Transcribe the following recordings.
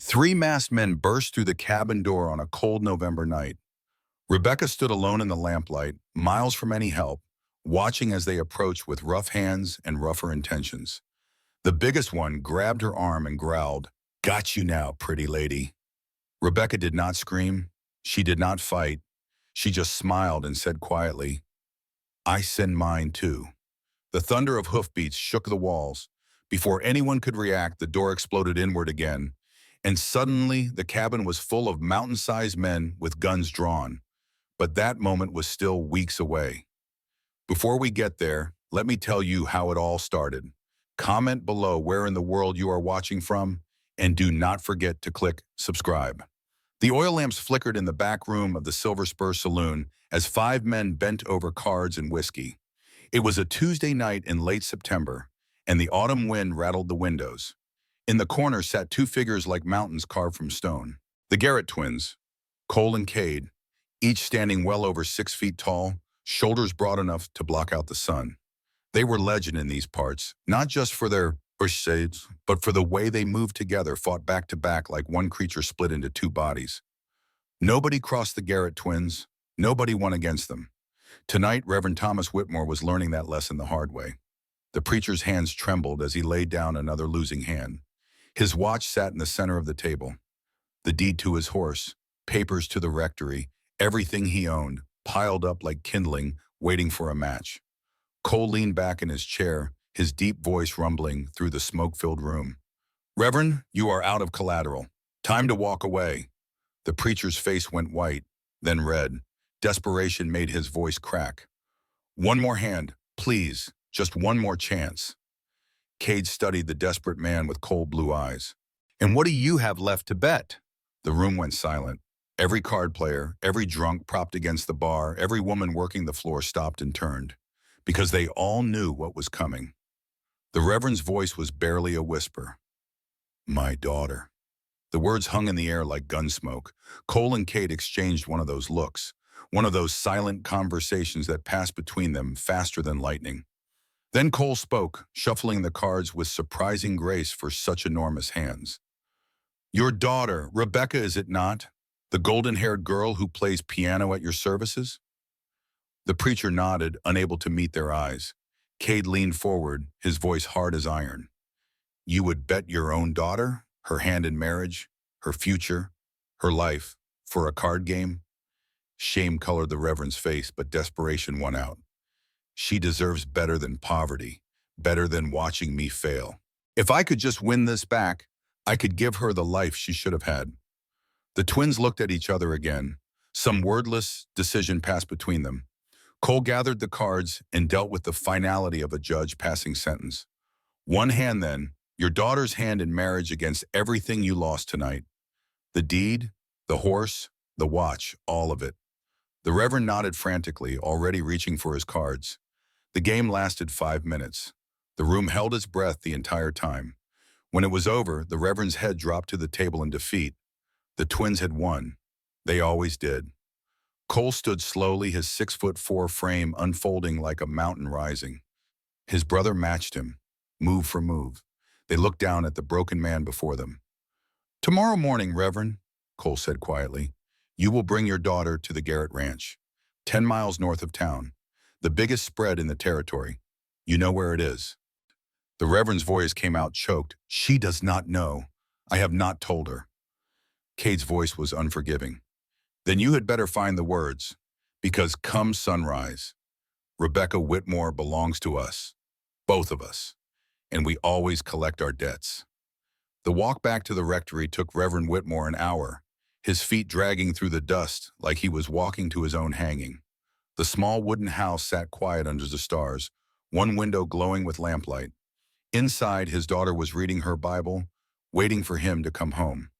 Three masked men burst through the cabin door on a cold November night. Rebecca stood alone in the lamplight, miles from any help, watching as they approached with rough hands and rougher intentions. The biggest one grabbed her arm and growled, "Got you now, pretty lady." Rebecca did not scream. She did not fight. She just smiled and said quietly, "I send mine too." The thunder of hoofbeats shook the walls. Before anyone could react, the door exploded inward again, and suddenly the cabin was full of mountain-sized men with guns drawn. But that moment was still weeks away. Before we get there, let me tell you how it all started. Comment below where in the world you are watching from, and do not forget to click subscribe. The oil lamps flickered in the back room of the Silver Spur Saloon as five men bent over cards and whiskey. It was a Tuesday night in late September, and the autumn wind rattled the windows. In the corner sat two figures like mountains carved from stone. The Garrett twins, Cole and Cade, each standing well over 6 feet tall, shoulders broad enough to block out the sun. They were legend in these parts, not just for their shades, but for the way they moved together, fought back to back like one creature split into two bodies. Nobody crossed the Garrett twins. Nobody won against them. Tonight, Reverend Thomas Whitmore was learning that lesson the hard way. The preacher's hands trembled as he laid down another losing hand. His watch sat in the center of the table. The deed to his horse, papers to the rectory, everything he owned, piled up like kindling, waiting for a match. Cole leaned back in his chair, his deep voice rumbling through the smoke-filled room. "Reverend, you are out of collateral. Time to walk away." The preacher's face went white, then red. Desperation made his voice crack. "One more hand, please, just one more chance." Cade studied the desperate man with cold blue eyes. "And what do you have left to bet?" The room went silent. Every card player, every drunk propped against the bar, every woman working the floor stopped and turned, because they all knew what was coming. The Reverend's voice was barely a whisper. "My daughter." The words hung in the air like gun smoke. Cole and Cade exchanged one of those looks, one of those silent conversations that passed between them faster than lightning. Then Cole spoke, shuffling the cards with surprising grace for such enormous hands. "Your daughter, Rebecca, is it not? The golden-haired girl who plays piano at your services?" The preacher nodded, unable to meet their eyes. Cade leaned forward, his voice hard as iron. "You would bet your own daughter, her hand in marriage, her future, her life, for a card game?" Shame colored the Reverend's face, but desperation won out. "She deserves better than poverty, better than watching me fail. If I could just win this back, I could give her the life she should have had." The twins looked at each other again. Some wordless decision passed between them. Cole gathered the cards and dealt with the finality of a judge passing sentence. "One hand then, your daughter's hand in marriage against everything you lost tonight. The deed, the horse, the watch, all of it." The Reverend nodded frantically, already reaching for his cards. The game lasted 5 minutes. The room held its breath the entire time. When it was over, the Reverend's head dropped to the table in defeat. The twins had won. They always did. Cole stood slowly, his 6'4" frame unfolding like a mountain rising. His brother matched him, move for move. They looked down at the broken man before them. "Tomorrow morning, Reverend," Cole said quietly, "you will bring your daughter to the Garrett Ranch, 10 miles north of town, the biggest spread in the territory. You know where it is." The Reverend's voice came out choked. "She does not know. I have not told her." Cade's voice was unforgiving. "Then you had better find the words, because come sunrise, Rebecca Whitmore belongs to us, both of us, and we always collect our debts." The walk back to the rectory took Reverend Whitmore an hour, his feet dragging through the dust like he was walking to his own hanging. The small wooden house sat quiet under the stars, one window glowing with lamplight. Inside, his daughter was reading her Bible, waiting for him to come home.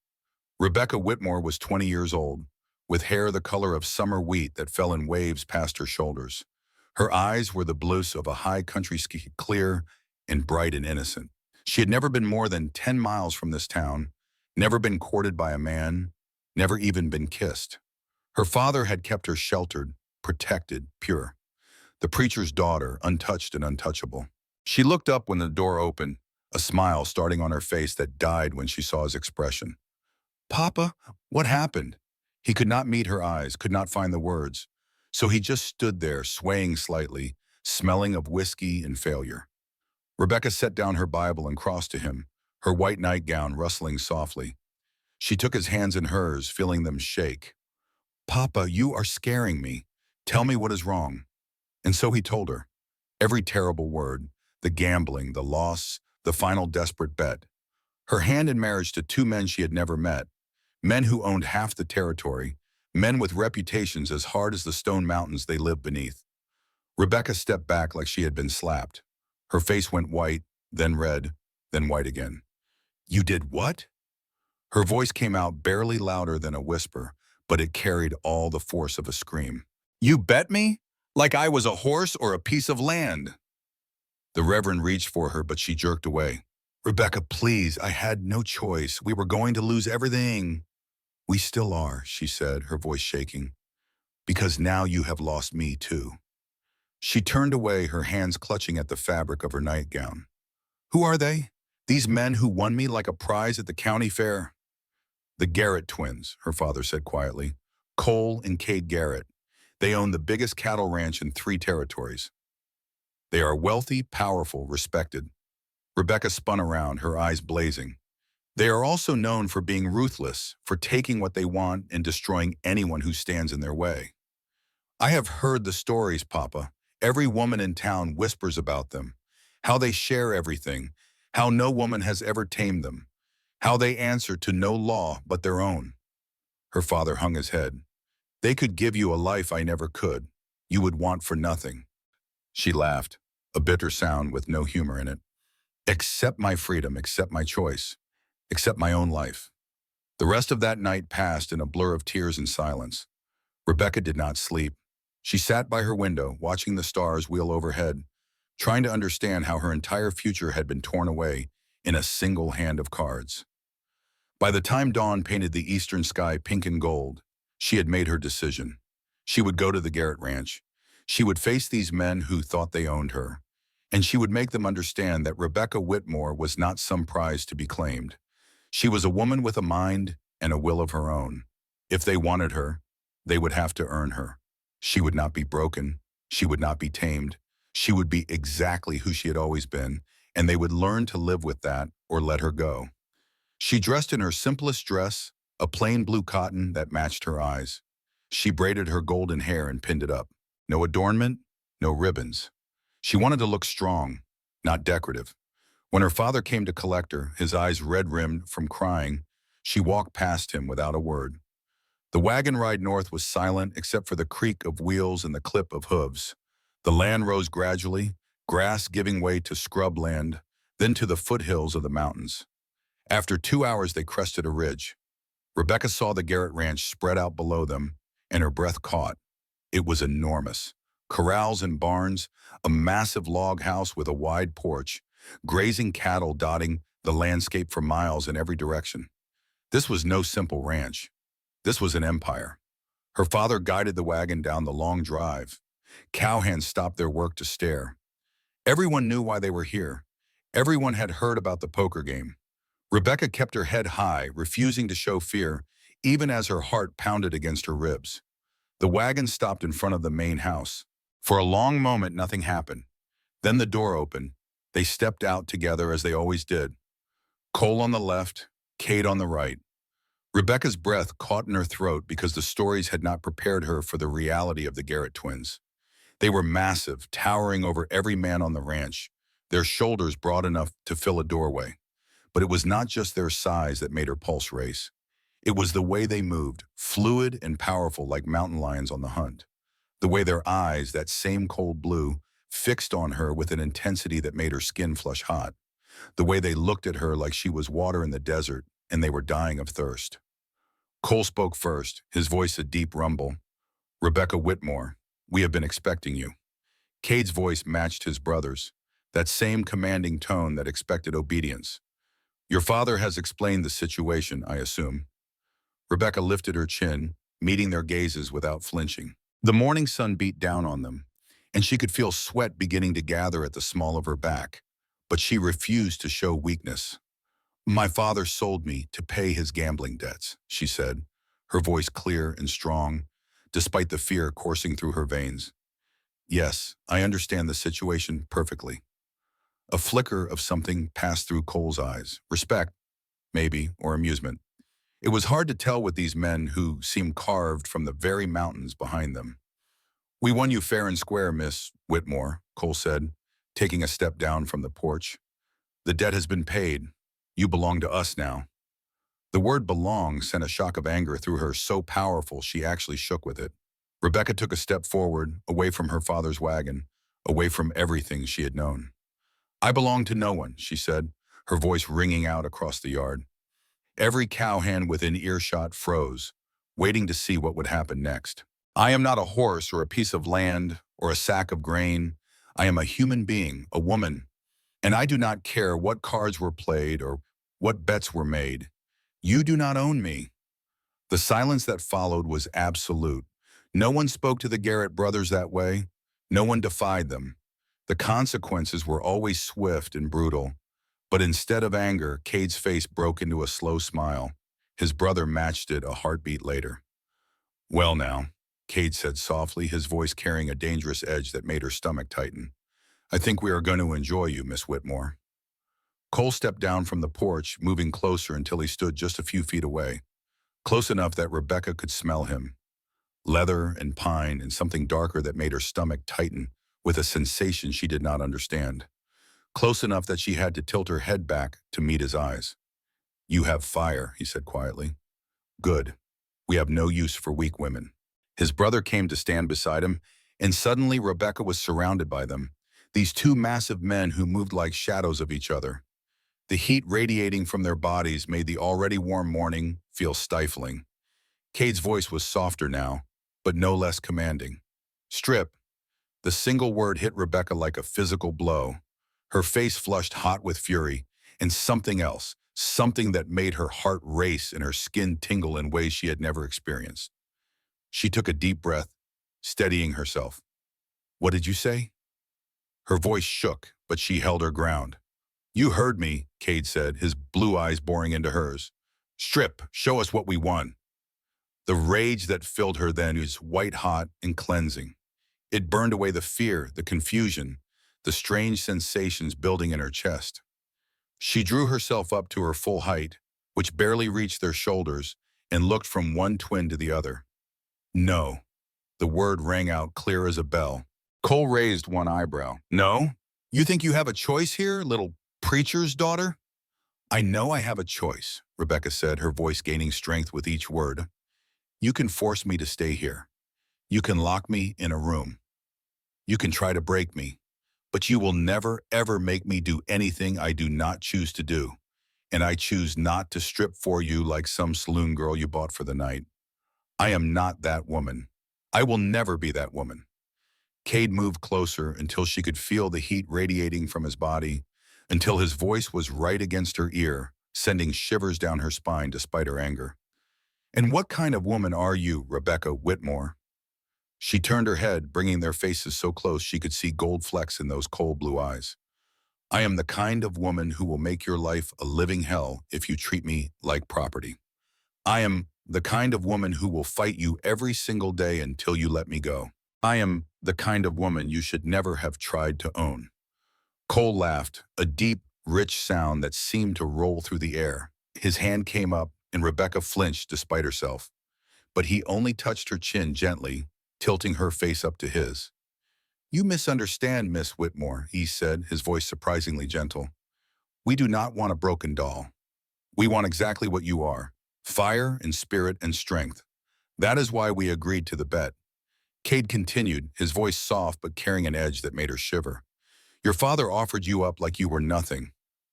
Rebecca Whitmore was 20 years old, with hair the color of summer wheat that fell in waves past her shoulders. Her eyes were the blues of a high country sky, clear and bright and innocent. She had never been more than 10 miles from this town, never been courted by a man, never even been kissed. Her father had kept her sheltered, protected, pure. The preacher's daughter, untouched and untouchable. She looked up when the door opened, a smile starting on her face that died when she saw his expression. Papa, what happened? He could not meet her eyes, could not find the words. So he just stood there, swaying slightly, smelling of whiskey and failure. Rebecca set down her Bible and crossed to him, her white nightgown rustling softly. She took his hands in hers, feeling them shake. Papa, you are scaring me. Tell me what is wrong. And so he told her. Every terrible word, the gambling, the loss, the final desperate bet. Her hand in marriage to two men she had never met, men who owned half the territory, men with reputations as hard as the stone mountains they lived beneath. Rebecca stepped back like she had been slapped. Her face went white, then red, then white again. You did what? Her voice came out barely louder than a whisper, but it carried all the force of a scream. You bet me? Like I was a horse or a piece of land. The Reverend reached for her, but she jerked away. Rebecca, please, I had no choice. We were going to lose everything. We still are, she said, her voice shaking. Because now you have lost me too. She turned away, her hands clutching at the fabric of her nightgown. Who are they? These men who won me like a prize at the county fair? The Garrett twins, her father said quietly. Cole and Cade Garrett. They own the biggest cattle ranch in 3 territories. They are wealthy, powerful, respected. Rebecca spun around, her eyes blazing. They are also known for being ruthless, for taking what they want and destroying anyone who stands in their way. I have heard the stories, Papa. Every woman in town whispers about them. How they share everything. How no woman has ever tamed them. How they answer to no law but their own. Her father hung his head. They could give you a life I never could. You would want for nothing. She laughed, a bitter sound with no humor in it. Accept my freedom, accept my choice, accept my own life. The rest of that night passed in a blur of tears and silence. Rebecca did not sleep. She sat by her window, watching the stars wheel overhead, trying to understand how her entire future had been torn away in a single hand of cards. By the time dawn painted the eastern sky pink and gold, she had made her decision. She would go to the Garrett Ranch. She would face these men who thought they owned her, and she would make them understand that Rebecca Whitmore was not some prize to be claimed. She was a woman with a mind and a will of her own. If they wanted her, they would have to earn her. She would not be broken. She would not be tamed. She would be exactly who she had always been, and they would learn to live with that or let her go. She dressed in her simplest dress, a plain blue cotton that matched her eyes. She braided her golden hair and pinned it up. No adornment, no ribbons. She wanted to look strong, not decorative. When her father came to collect her, his eyes red-rimmed from crying, she walked past him without a word. The wagon ride north was silent except for the creak of wheels and the clip of hooves. The land rose gradually, grass giving way to scrub land, then to the foothills of the mountains. After 2 hours, they crested a ridge. Rebecca saw the Garrett Ranch spread out below them, and her breath caught. It was enormous. Corrals and barns, a massive log house with a wide porch, grazing cattle dotting the landscape for miles in every direction. This was no simple ranch. This was an empire. Her father guided the wagon down the long drive. Cowhands stopped their work to stare. Everyone knew why they were here. Everyone had heard about the poker game. Rebecca kept her head high, refusing to show fear, even as her heart pounded against her ribs. The wagon stopped in front of the main house. For a long moment, nothing happened. Then the door opened. They stepped out together as they always did. Cole on the left, Cade on the right. Rebecca's breath caught in her throat because the stories had not prepared her for the reality of the Garrett twins. They were massive, towering over every man on the ranch, their shoulders broad enough to fill a doorway. But it was not just their size that made her pulse race. It was the way they moved, fluid and powerful like mountain lions on the hunt. The way their eyes, that same cold blue, fixed on her with an intensity that made her skin flush hot. The way they looked at her like she was water in the desert and they were dying of thirst. Cole spoke first, his voice a deep rumble. Rebecca Whitmore, we have been expecting you. Cade's voice matched his brother's, that same commanding tone that expected obedience. Your father has explained the situation, I assume. Rebecca lifted her chin, meeting their gazes without flinching. The morning sun beat down on them, and she could feel sweat beginning to gather at the small of her back, but she refused to show weakness. My father sold me to pay his gambling debts, she said, her voice clear and strong, despite the fear coursing through her veins. Yes, I understand the situation perfectly. A flicker of something passed through Cole's eyes. Respect, maybe, or amusement. It was hard to tell with these men who seemed carved from the very mountains behind them. We won you fair and square, Miss Whitmore, Cole said, taking a step down from the porch. The debt has been paid. You belong to us now. The word belong sent a shock of anger through her so powerful she actually shook with it. Rebecca took a step forward, away from her father's wagon, away from everything she had known. I belong to no one, she said, her voice ringing out across the yard. Every cowhand within earshot froze, waiting to see what would happen next. I am not a horse or a piece of land or a sack of grain. I am a human being, a woman, and I do not care what cards were played or what bets were made. You do not own me. The silence that followed was absolute. No one spoke to the Garrett brothers that way. No one defied them. The consequences were always swift and brutal. But instead of anger, Cade's face broke into a slow smile. His brother matched it a heartbeat later. Well now, Cade said softly, his voice carrying a dangerous edge that made her stomach tighten. I think we are going to enjoy you, Miss Whitmore. Cole stepped down from the porch, moving closer until he stood just a few feet away, close enough that Rebecca could smell him. Leather and pine and something darker that made her stomach tighten with a sensation she did not understand. Close enough that she had to tilt her head back to meet his eyes. You have fire, he said quietly. Good. We have no use for weak women. His brother came to stand beside him, and suddenly Rebecca was surrounded by them, these two massive men who moved like shadows of each other. The heat radiating from their bodies made the already warm morning feel stifling. Cade's voice was softer now, but no less commanding. Strip. The single word hit Rebecca like a physical blow. Her face flushed hot with fury, and something else, something that made her heart race and her skin tingle in ways she had never experienced. She took a deep breath, steadying herself. What did you say? Her voice shook, but she held her ground. You heard me, Cade said, his blue eyes boring into hers. Strip, show us what we won. The rage that filled her then was white-hot and cleansing. It burned away the fear, the confusion, the strange sensations building in her chest. She drew herself up to her full height, which barely reached their shoulders, and looked from one twin to the other. No. The word rang out clear as a bell. Cole raised one eyebrow. No? You think you have a choice here, little preacher's daughter? I know I have a choice, Rebecca said, her voice gaining strength with each word. You can force me to stay here. You can lock me in a room. You can try to break me. But you will never, ever make me do anything I do not choose to do. And I choose not to strip for you like some saloon girl you bought for the night. I am not that woman. I will never be that woman. Cade moved closer until she could feel the heat radiating from his body, until his voice was right against her ear, sending shivers down her spine despite her anger. And what kind of woman are you, Rebecca Whitmore? She turned her head, bringing their faces so close she could see gold flecks in those cold blue eyes. I am the kind of woman who will make your life a living hell if you treat me like property. I am the kind of woman who will fight you every single day until you let me go. I am the kind of woman you should never have tried to own. Cole laughed, a deep, rich sound that seemed to roll through the air. His hand came up, and Rebecca flinched despite herself. But he only touched her chin gently, tilting her face up to his. You misunderstand, Miss Whitmore, he said, his voice surprisingly gentle. We do not want a broken doll. We want exactly what you are, fire and spirit and strength. That is why we agreed to the bet. Cade continued, his voice soft but carrying an edge that made her shiver. Your father offered you up like you were nothing,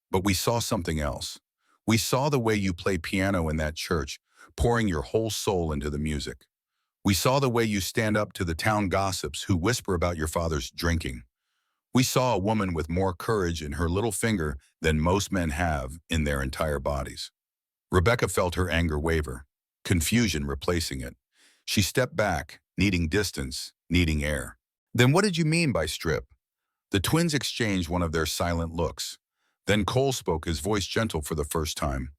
but we saw something else. We saw the way you play piano in that church, pouring your whole soul into the music. We saw the way you stand up to the town gossips who whisper about your father's drinking. We saw a woman with more courage in her little finger than most men have in their entire bodies. Rebecca felt her anger waver, confusion replacing it. She stepped back, needing distance, needing air. Then what did you mean by strip? The twins exchanged one of their silent looks. Then Cole spoke, his voice gentle for the first time.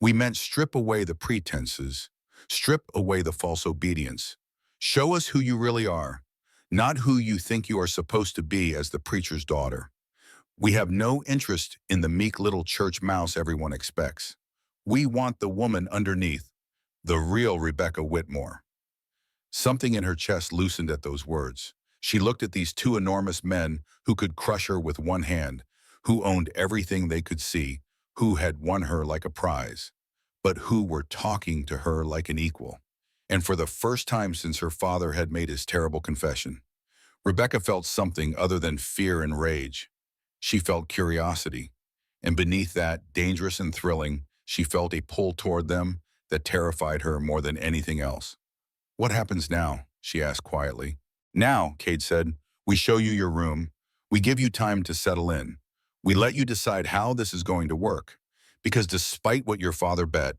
We meant strip away the pretenses, strip away the false obedience. Show us who you really are, not who you think you are supposed to be as the preacher's daughter. We have no interest in the meek little church mouse everyone expects. We want the woman underneath, the real Rebecca Whitmore. Something in her chest loosened at those words. She looked at these two enormous men who could crush her with one hand, who owned everything they could see, who had won her like a prize, but who were talking to her like an equal. And for the first time since her father had made his terrible confession, Rebecca felt something other than fear and rage. She felt curiosity, and beneath that, dangerous and thrilling, she felt a pull toward them that terrified her more than anything else. What happens now? She asked quietly. Now, Kate said, we show you your room. We give you time to settle in. We let you decide how this is going to work. Because despite what your father bet,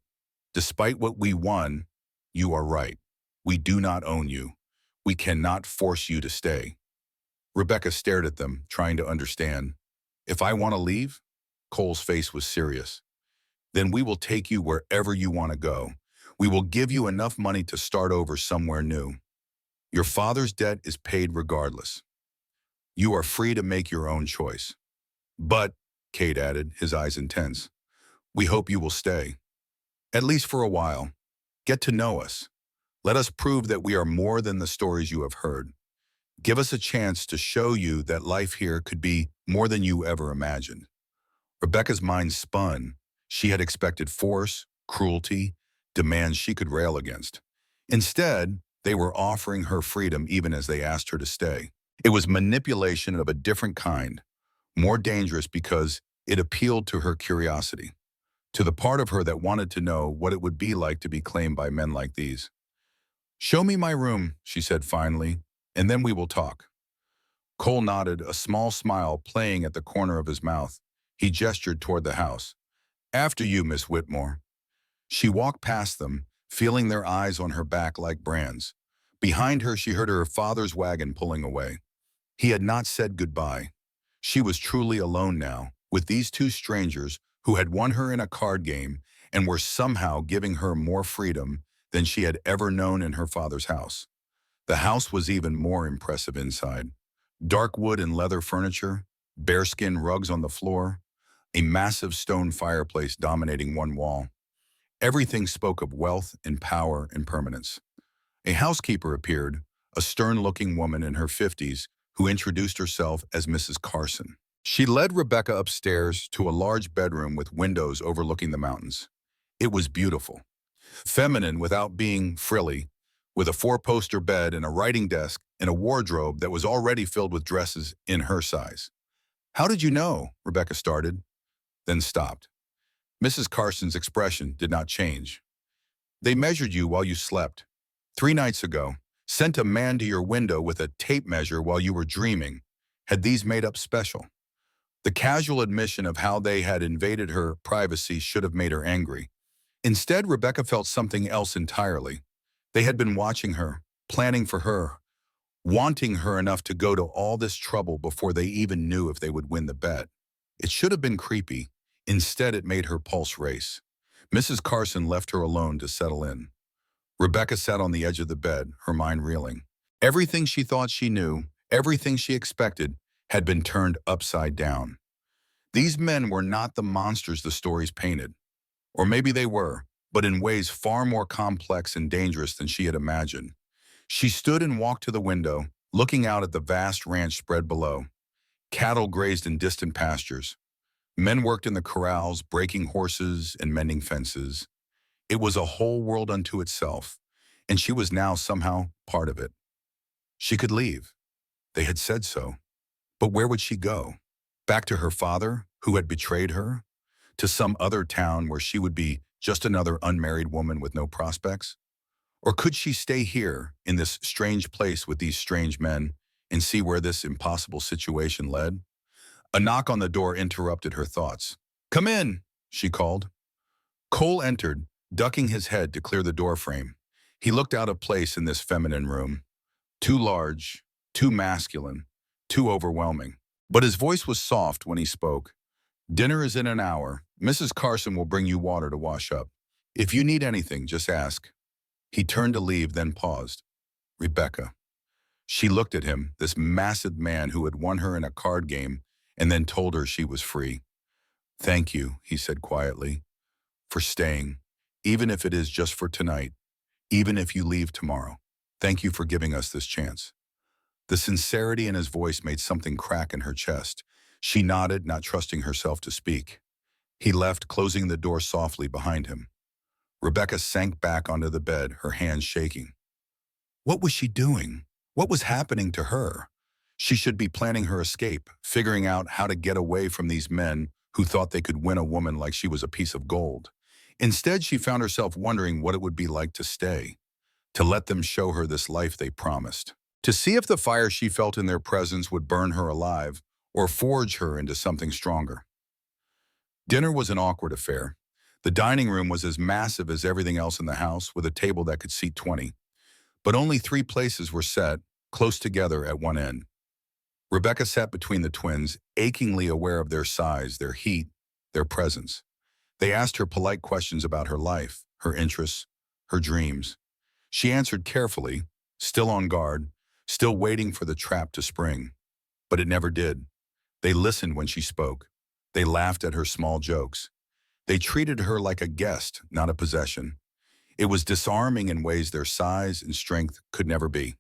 despite what we won, you are right. We do not own you. We cannot force you to stay. Rebecca stared at them, trying to understand. If I want to leave? Cole's face was serious. Then we will take you wherever you want to go. We will give you enough money to start over somewhere new. Your father's debt is paid regardless. You are free to make your own choice. But, Kate added, his eyes intense, we hope you will stay. At least for a while. Get to know us. Let us prove that we are more than the stories you have heard. Give us a chance to show you that life here could be more than you ever imagined. Rebecca's mind spun. She had expected force, cruelty, demands she could rail against. Instead, they were offering her freedom even as they asked her to stay. It was manipulation of a different kind, more dangerous because it appealed to her curiosity, to the part of her that wanted to know what it would be like to be claimed by men like these. Show me my room, she said finally, and then we will talk. Cole nodded, a small smile playing at the corner of his mouth. He gestured toward the house. After you, Miss Whitmore. She walked past them, feeling their eyes on her back like brands. Behind her, she heard her father's wagon pulling away. He had not said goodbye. She was truly alone now, with these two strangers who had won her in a card game and were somehow giving her more freedom than she had ever known in her father's house. The house was even more impressive inside. Dark wood and leather furniture, bearskin rugs on the floor, a massive stone fireplace dominating one wall. Everything spoke of wealth and power and permanence. A housekeeper appeared, a stern-looking woman in her 50s who introduced herself as Mrs. Carson. She led Rebecca upstairs to a large bedroom with windows overlooking the mountains. It was beautiful, feminine without being frilly, with a four-poster bed and a writing desk and a wardrobe that was already filled with dresses in her size. How did you know? Rebecca started, then stopped. Mrs. Carson's expression did not change. They measured you while you slept. 3 nights ago, sent a man to your window with a tape measure while you were dreaming. Had these made up special? The casual admission of how they had invaded her privacy should have made her angry. Instead, Rebecca felt something else entirely. They had been watching her, planning for her, wanting her enough to go to all this trouble before they even knew if they would win the bet. It should have been creepy. Instead, it made her pulse race. Mrs. Carson left her alone to settle in. Rebecca sat on the edge of the bed, her mind reeling. Everything she thought she knew, everything she expected, had been turned upside down. These men were not the monsters the stories painted. Or maybe they were, but in ways far more complex and dangerous than she had imagined. She stood and walked to the window, looking out at the vast ranch spread below. Cattle grazed in distant pastures. Men worked in the corrals, breaking horses and mending fences. It was a whole world unto itself, and she was now somehow part of it. She could leave. They had said so. But where would she go? Back to her father, who had betrayed her? To some other town where she would be just another unmarried woman with no prospects? Or could she stay here, in this strange place with these strange men, and see where this impossible situation led? A knock on the door interrupted her thoughts. "Come in," she called. Cole entered, ducking his head to clear the doorframe. He looked out of place in this feminine room. Too large, too masculine, too overwhelming. But his voice was soft when he spoke. Dinner is in an hour. Mrs. Carson will bring you water to wash up. If you need anything, just ask. He turned to leave, then paused. Rebecca. She looked at him, this massive man who had won her in a card game, and then told her she was free. Thank you, he said quietly, for staying, even if it is just for tonight, even if you leave tomorrow. Thank you for giving us this chance. The sincerity in his voice made something crack in her chest. She nodded, not trusting herself to speak. He left, closing the door softly behind him. Rebecca sank back onto the bed, her hands shaking. What was she doing? What was happening to her? She should be planning her escape, figuring out how to get away from these men who thought they could win a woman like she was a piece of gold. Instead, she found herself wondering what it would be like to stay, to let them show her this life they promised, to see if the fire she felt in their presence would burn her alive or forge her into something stronger. Dinner was an awkward affair. The dining room was as massive as everything else in the house, with a table that could seat 20. But only 3 places were set, close together at one end. Rebecca sat between the twins, achingly aware of their size, their heat, their presence. They asked her polite questions about her life, her interests, her dreams. She answered carefully, still on guard, still waiting for the trap to spring. But it never did. They listened when she spoke. They laughed at her small jokes. They treated her like a guest, not a possession. It was disarming in ways their size and strength could never be.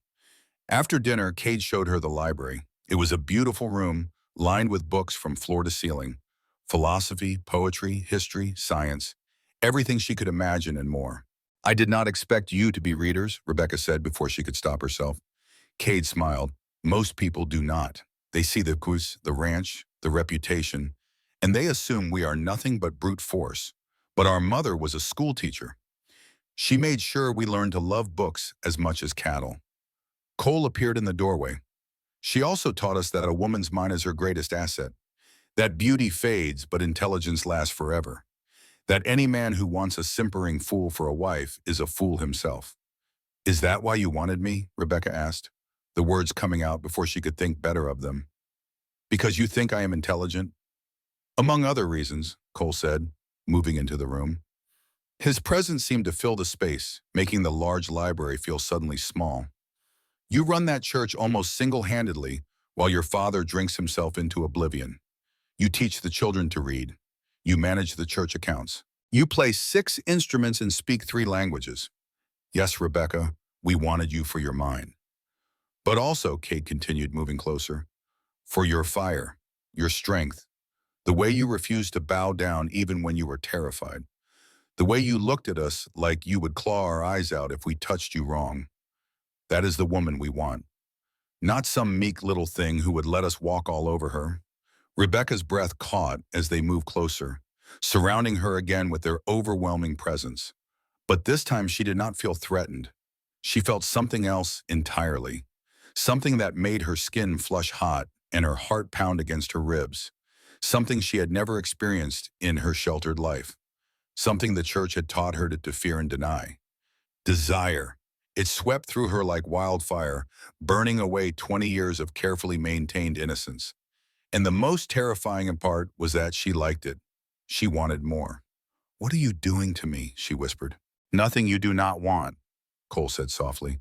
After dinner, Kate showed her the library. It was a beautiful room, lined with books from floor to ceiling. Philosophy, poetry, history, science, everything she could imagine and more. I did not expect you to be readers, Rebecca said before she could stop herself. Cade smiled. Most people do not. They see the goose, the ranch, the reputation, and they assume we are nothing but brute force. But our mother was a school teacher. She made sure we learned to love books as much as cattle. Cole appeared in the doorway. She also taught us that a woman's mind is her greatest asset, that beauty fades but intelligence lasts forever, that any man who wants a simpering fool for a wife is a fool himself. Is that why you wanted me? Rebecca asked, the words coming out before she could think better of them. Because you think I am intelligent? Among other reasons, Cole said, moving into the room. His presence seemed to fill the space, making the large library feel suddenly small. You run that church almost single-handedly while your father drinks himself into oblivion. You teach the children to read. You manage the church accounts. You play 6 instruments and speak 3 languages. Yes, Rebecca, we wanted you for your mind. But also, Kate continued, moving closer, for your fire, your strength, the way you refused to bow down even when you were terrified, the way you looked at us like you would claw our eyes out if we touched you wrong. That is the woman we want. Not some meek little thing who would let us walk all over her. Rebecca's breath caught as they moved closer, surrounding her again with their overwhelming presence. But this time she did not feel threatened. She felt something else entirely. Something that made her skin flush hot and her heart pound against her ribs. Something she had never experienced in her sheltered life. Something the church had taught her to fear and deny. Desire. It swept through her like wildfire, burning away 20 years of carefully maintained innocence. And the most terrifying part was that she liked it. She wanted more. What are you doing to me? She whispered. Nothing you do not want, Cole said softly.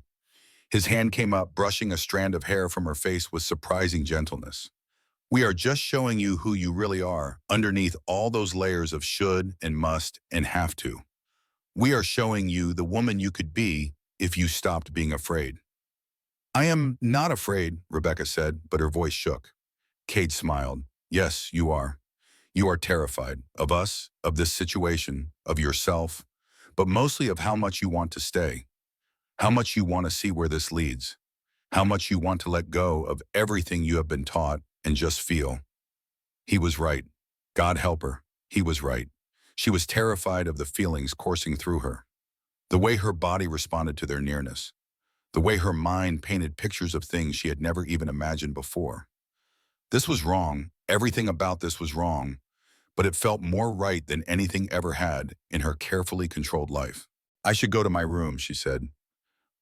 His hand came up, brushing a strand of hair from her face with surprising gentleness. We are just showing you who you really are, underneath all those layers of should and must and have to. We are showing you the woman you could be if you stopped being afraid. I am not afraid, Rebecca said, but her voice shook. Kate smiled. Yes, you are. You are terrified of us, of this situation, of yourself, but mostly of how much you want to stay, how much you want to see where this leads, how much you want to let go of everything you have been taught and just feel. He was right. God help her. He was right. She was terrified of the feelings coursing through her, the way her body responded to their nearness, the way her mind painted pictures of things she had never even imagined before. This was wrong. Everything about this was wrong, but it felt more right than anything ever had in her carefully controlled life. I should go to my room, she said.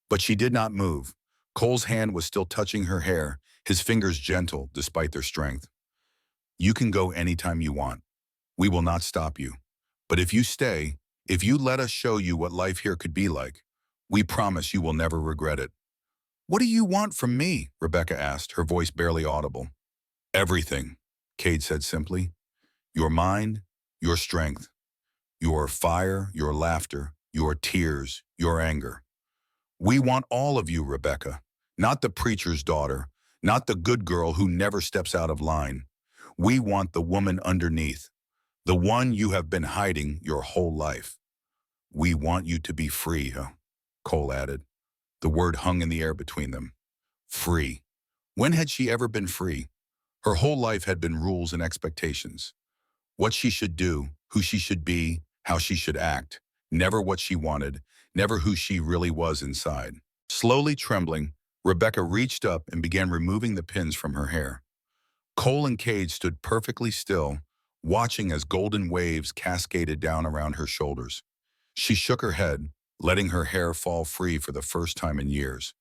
But she did not move. Cole's hand was still touching her hair, his fingers gentle despite their strength. You can go anytime you want. We will not stop you. But if you stay, if you let us show you what life here could be like, we promise you will never regret it." "What do you want from me?" Rebecca asked, her voice barely audible. "Everything," Cade said simply. "Your mind, your strength, your fire, your laughter, your tears, your anger. We want all of you, Rebecca. Not the preacher's daughter, not the good girl who never steps out of line. We want the woman underneath, the one you have been hiding your whole life. We want you to be free," Cole added. The word hung in the air between them. Free. When had she ever been free? Her whole life had been rules and expectations. What she should do, who she should be, how she should act. Never what she wanted, never who she really was inside. Slowly trembling, Rebecca reached up and began removing the pins from her hair. Cole and Cade stood perfectly still, watching as golden waves cascaded down around her shoulders. She shook her head, letting her hair fall free for the first time in years.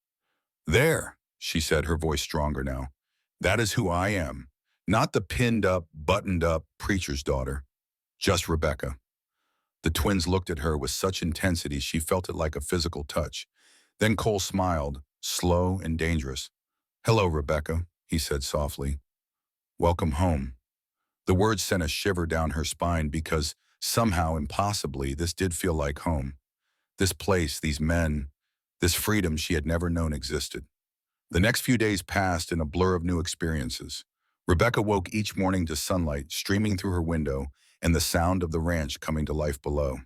"There," she said, her voice stronger now. "That is who I am. Not the pinned-up, buttoned-up preacher's daughter. Just Rebecca." The twins looked at her with such intensity she felt it like a physical touch. Then Cole smiled, slow and dangerous. "Hello, Rebecca," he said softly. "Welcome home." The words sent a shiver down her spine because, somehow, impossibly, this did feel like home. This place, these men, this freedom she had never known existed. The next few days passed in a blur of new experiences. Rebecca woke each morning to sunlight streaming through her window and the sound of the ranch coming to life below.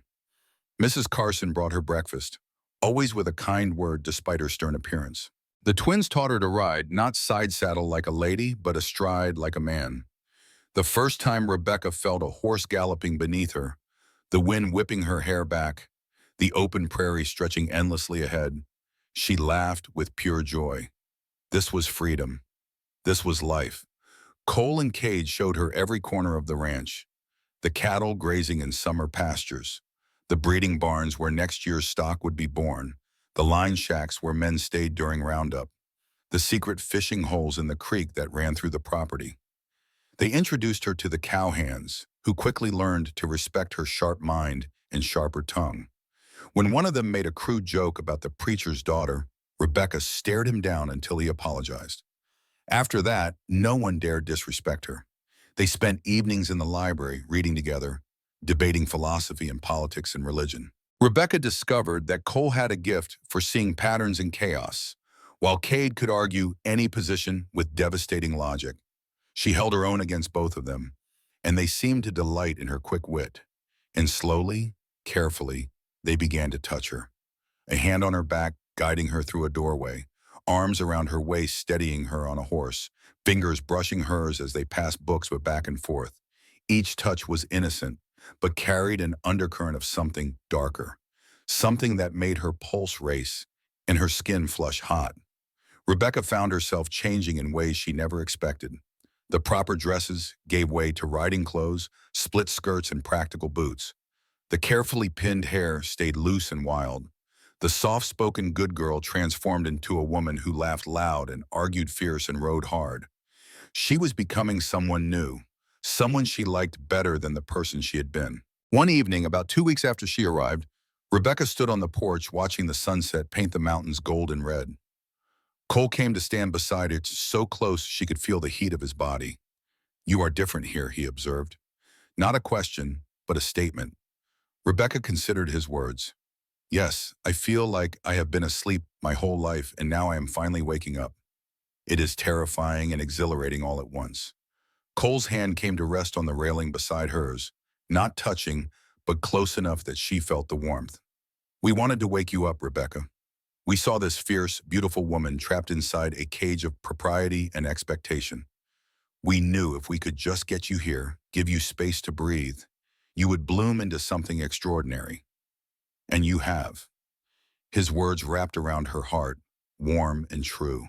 Mrs. Carson brought her breakfast, always with a kind word despite her stern appearance. The twins taught her to ride, not side saddle like a lady, but astride like a man. The first time Rebecca felt a horse galloping beneath her, the wind whipping her hair back, the open prairie stretching endlessly ahead, she laughed with pure joy. This was freedom. This was life. Cole and Cade showed her every corner of the ranch. The cattle grazing in summer pastures, the breeding barns where next year's stock would be born, the line shacks where men stayed during roundup, the secret fishing holes in the creek that ran through the property. They introduced her to the cowhands, who quickly learned to respect her sharp mind and sharper tongue. When one of them made a crude joke about the preacher's daughter, Rebecca stared him down until he apologized. After that, no one dared disrespect her. They spent evenings in the library reading together, debating philosophy and politics and religion. Rebecca discovered that Cole had a gift for seeing patterns in chaos, while Cade could argue any position with devastating logic. She held her own against both of them, and they seemed to delight in her quick wit. And slowly, carefully, they began to touch her. A hand on her back guiding her through a doorway, arms around her waist steadying her on a horse, fingers brushing hers as they passed books but back and forth. Each touch was innocent, but carried an undercurrent of something darker, something that made her pulse race and her skin flush hot. Rebecca found herself changing in ways she never expected. The proper dresses gave way to riding clothes, split skirts, and practical boots. The carefully pinned hair stayed loose and wild. The soft-spoken good girl transformed into a woman who laughed loud and argued fierce and rode hard. She was becoming someone new, someone she liked better than the person she had been. One evening, about 2 weeks after she arrived, Rebecca stood on the porch watching the sunset paint the mountains gold and red. Cole came to stand beside her, so close she could feel the heat of his body. "You are different here," he observed. Not a question, but a statement. Rebecca considered his words. "Yes, I feel like I have been asleep my whole life and now I am finally waking up. It is terrifying and exhilarating all at once." Cole's hand came to rest on the railing beside hers, not touching, but close enough that she felt the warmth. "We wanted to wake you up, Rebecca. We saw this fierce, beautiful woman trapped inside a cage of propriety and expectation. We knew if we could just get you here, give you space to breathe, you would bloom into something extraordinary. And you have." His words wrapped around her heart, warm and true.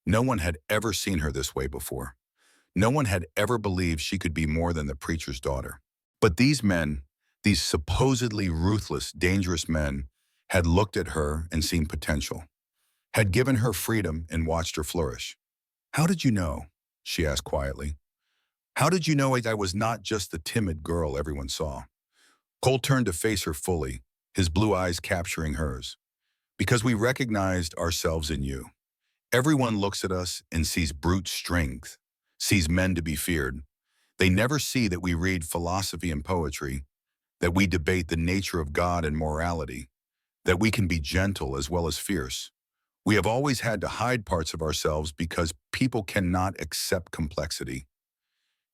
No one had ever seen her this way before. No one had ever believed she could be more than the preacher's daughter. But these men, these supposedly ruthless, dangerous men, had looked at her and seen potential, had given her freedom and watched her flourish. "How did you know?" she asked quietly. How did you know I was not just the timid girl everyone saw? Cole turned to face her fully, his blue eyes capturing hers. Because we recognized ourselves in you. Everyone looks at us and sees brute strength, sees men to be feared. They never see that we read philosophy and poetry, that we debate the nature of God and morality, that we can be gentle as well as fierce. We have always had to hide parts of ourselves because people cannot accept complexity.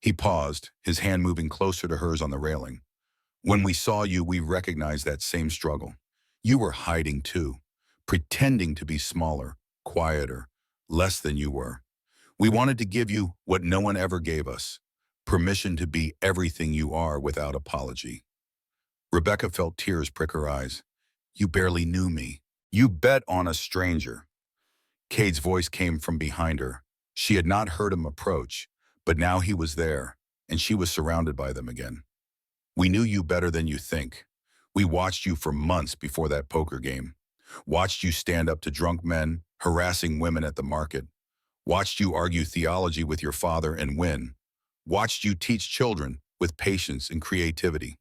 He paused, his hand moving closer to hers on the railing. When we saw you, we recognized that same struggle. You were hiding too, pretending to be smaller, quieter, less than you were. We wanted to give you what no one ever gave us, permission to be everything you are without apology. Rebecca felt tears prick her eyes. You barely knew me. You bet on a stranger. Cade's voice came from behind her. She had not heard him approach, but now he was there, and she was surrounded by them again. We knew you better than you think. We watched you for months before that poker game. Watched you stand up to drunk men, harassing women at the market. Watched you argue theology with your father and win. Watched you teach children with patience and creativity.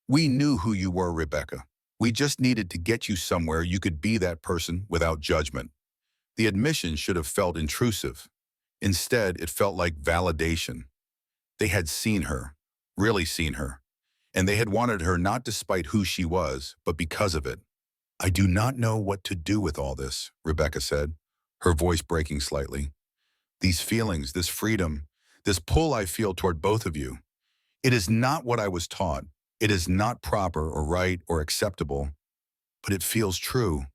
We knew who you were, Rebecca. We just needed to get you somewhere you could be that person without judgment. The admission should have felt intrusive. Instead, it felt like validation. They had seen her, really seen her, and they had wanted her not despite who she was, but because of it. I do not know what to do with all this, Rebecca said, her voice breaking slightly. These feelings, this freedom, this pull I feel toward both of you. It is not what I was taught. It is not proper or right or acceptable, but it feels true.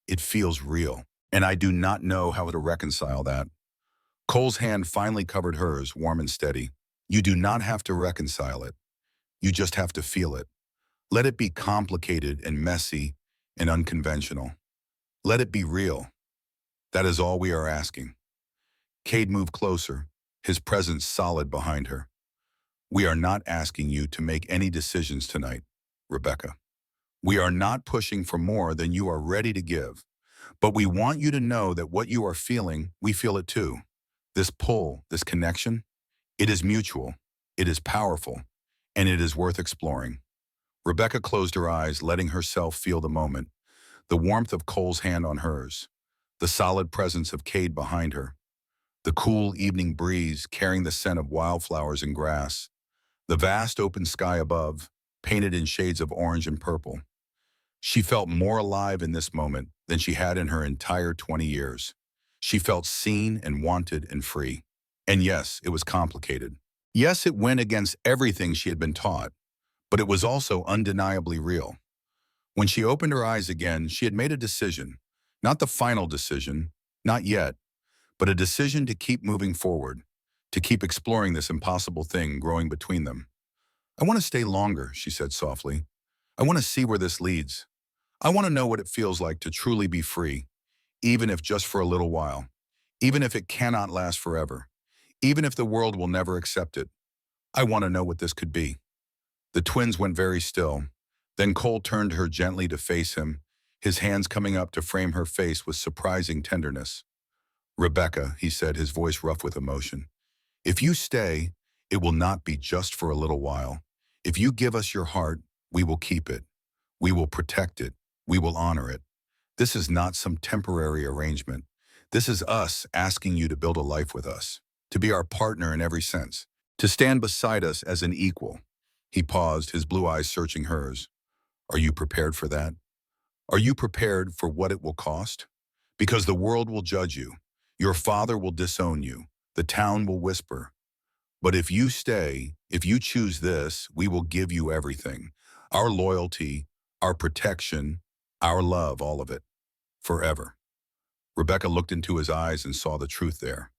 It feels real. And I do not know how to reconcile that. Cole's hand finally covered hers, warm and steady. You do not have to reconcile it. You just have to feel it. Let it be complicated and messy and unconventional. Let it be real. That is all we are asking. Cade moved closer, his presence solid behind her. We are not asking you to make any decisions tonight, Rebecca. We are not pushing for more than you are ready to give. But we want you to know that what you are feeling, we feel it too. This pull, this connection, it is mutual, it is powerful, and it is worth exploring. Rebecca closed her eyes, letting herself feel the moment, the warmth of Cole's hand on hers, the solid presence of Cade behind her, the cool evening breeze carrying the scent of wildflowers and grass, the vast open sky above, painted in shades of orange and purple. She felt more alive in this moment than she had in her entire 20 years. She felt seen and wanted and free. And yes, it was complicated. Yes, it went against everything she had been taught, but it was also undeniably real. When she opened her eyes again, she had made a decision. Not the final decision, not yet, but a decision to keep moving forward, to keep exploring this impossible thing growing between them. I want to stay longer, she said softly. I want to see where this leads. I want to know what it feels like to truly be free, even if just for a little while, even if it cannot last forever, even if the world will never accept it. I want to know what this could be. The twins went very still. Then Cole turned her gently to face him, his hands coming up to frame her face with surprising tenderness. Rebecca, he said, his voice rough with emotion, if you stay, it will not be just for a little while. If you give us your heart, we will keep it. We will protect it. We will honor it. This is not some temporary arrangement. This is us asking you to build a life with us, to be our partner in every sense, to stand beside us as an equal. He paused, his blue eyes searching hers. Are you prepared for that? Are you prepared for what it will cost? Because the world will judge you. Your father will disown you. The town will whisper. But if you stay, if you choose this, we will give you everything. Our loyalty, our protection, our love, all of it. Forever. Rebecca looked into his eyes and saw the truth there.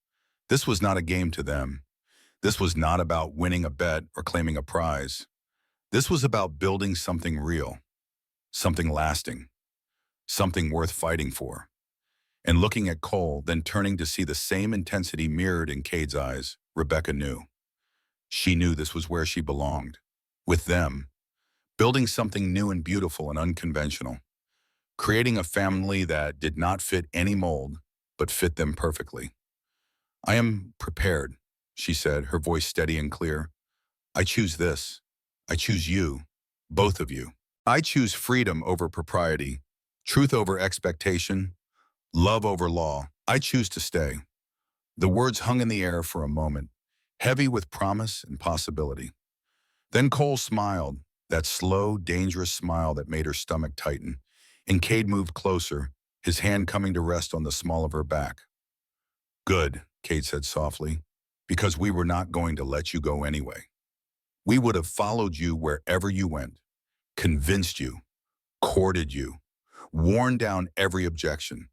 This was not a game to them. This was not about winning a bet or claiming a prize. This was about building something real, something lasting, something worth fighting for. And looking at Cole, then turning to see the same intensity mirrored in Cade's eyes, Rebecca knew. She knew this was where she belonged. With them. Building something new and beautiful and unconventional. Creating a family that did not fit any mold, but fit them perfectly. I am prepared, she said, her voice steady and clear. I choose this. I choose you. Both of you. I choose freedom over propriety, truth over expectation, love over law. I choose to stay. The words hung in the air for a moment, heavy with promise and possibility. Then Cole smiled, that slow, dangerous smile that made her stomach tighten, and Cade moved closer, his hand coming to rest on the small of her back. Good, Cade said softly, because we were not going to let you go anyway. We would have followed you wherever you went, convinced you, courted you, worn down every objection.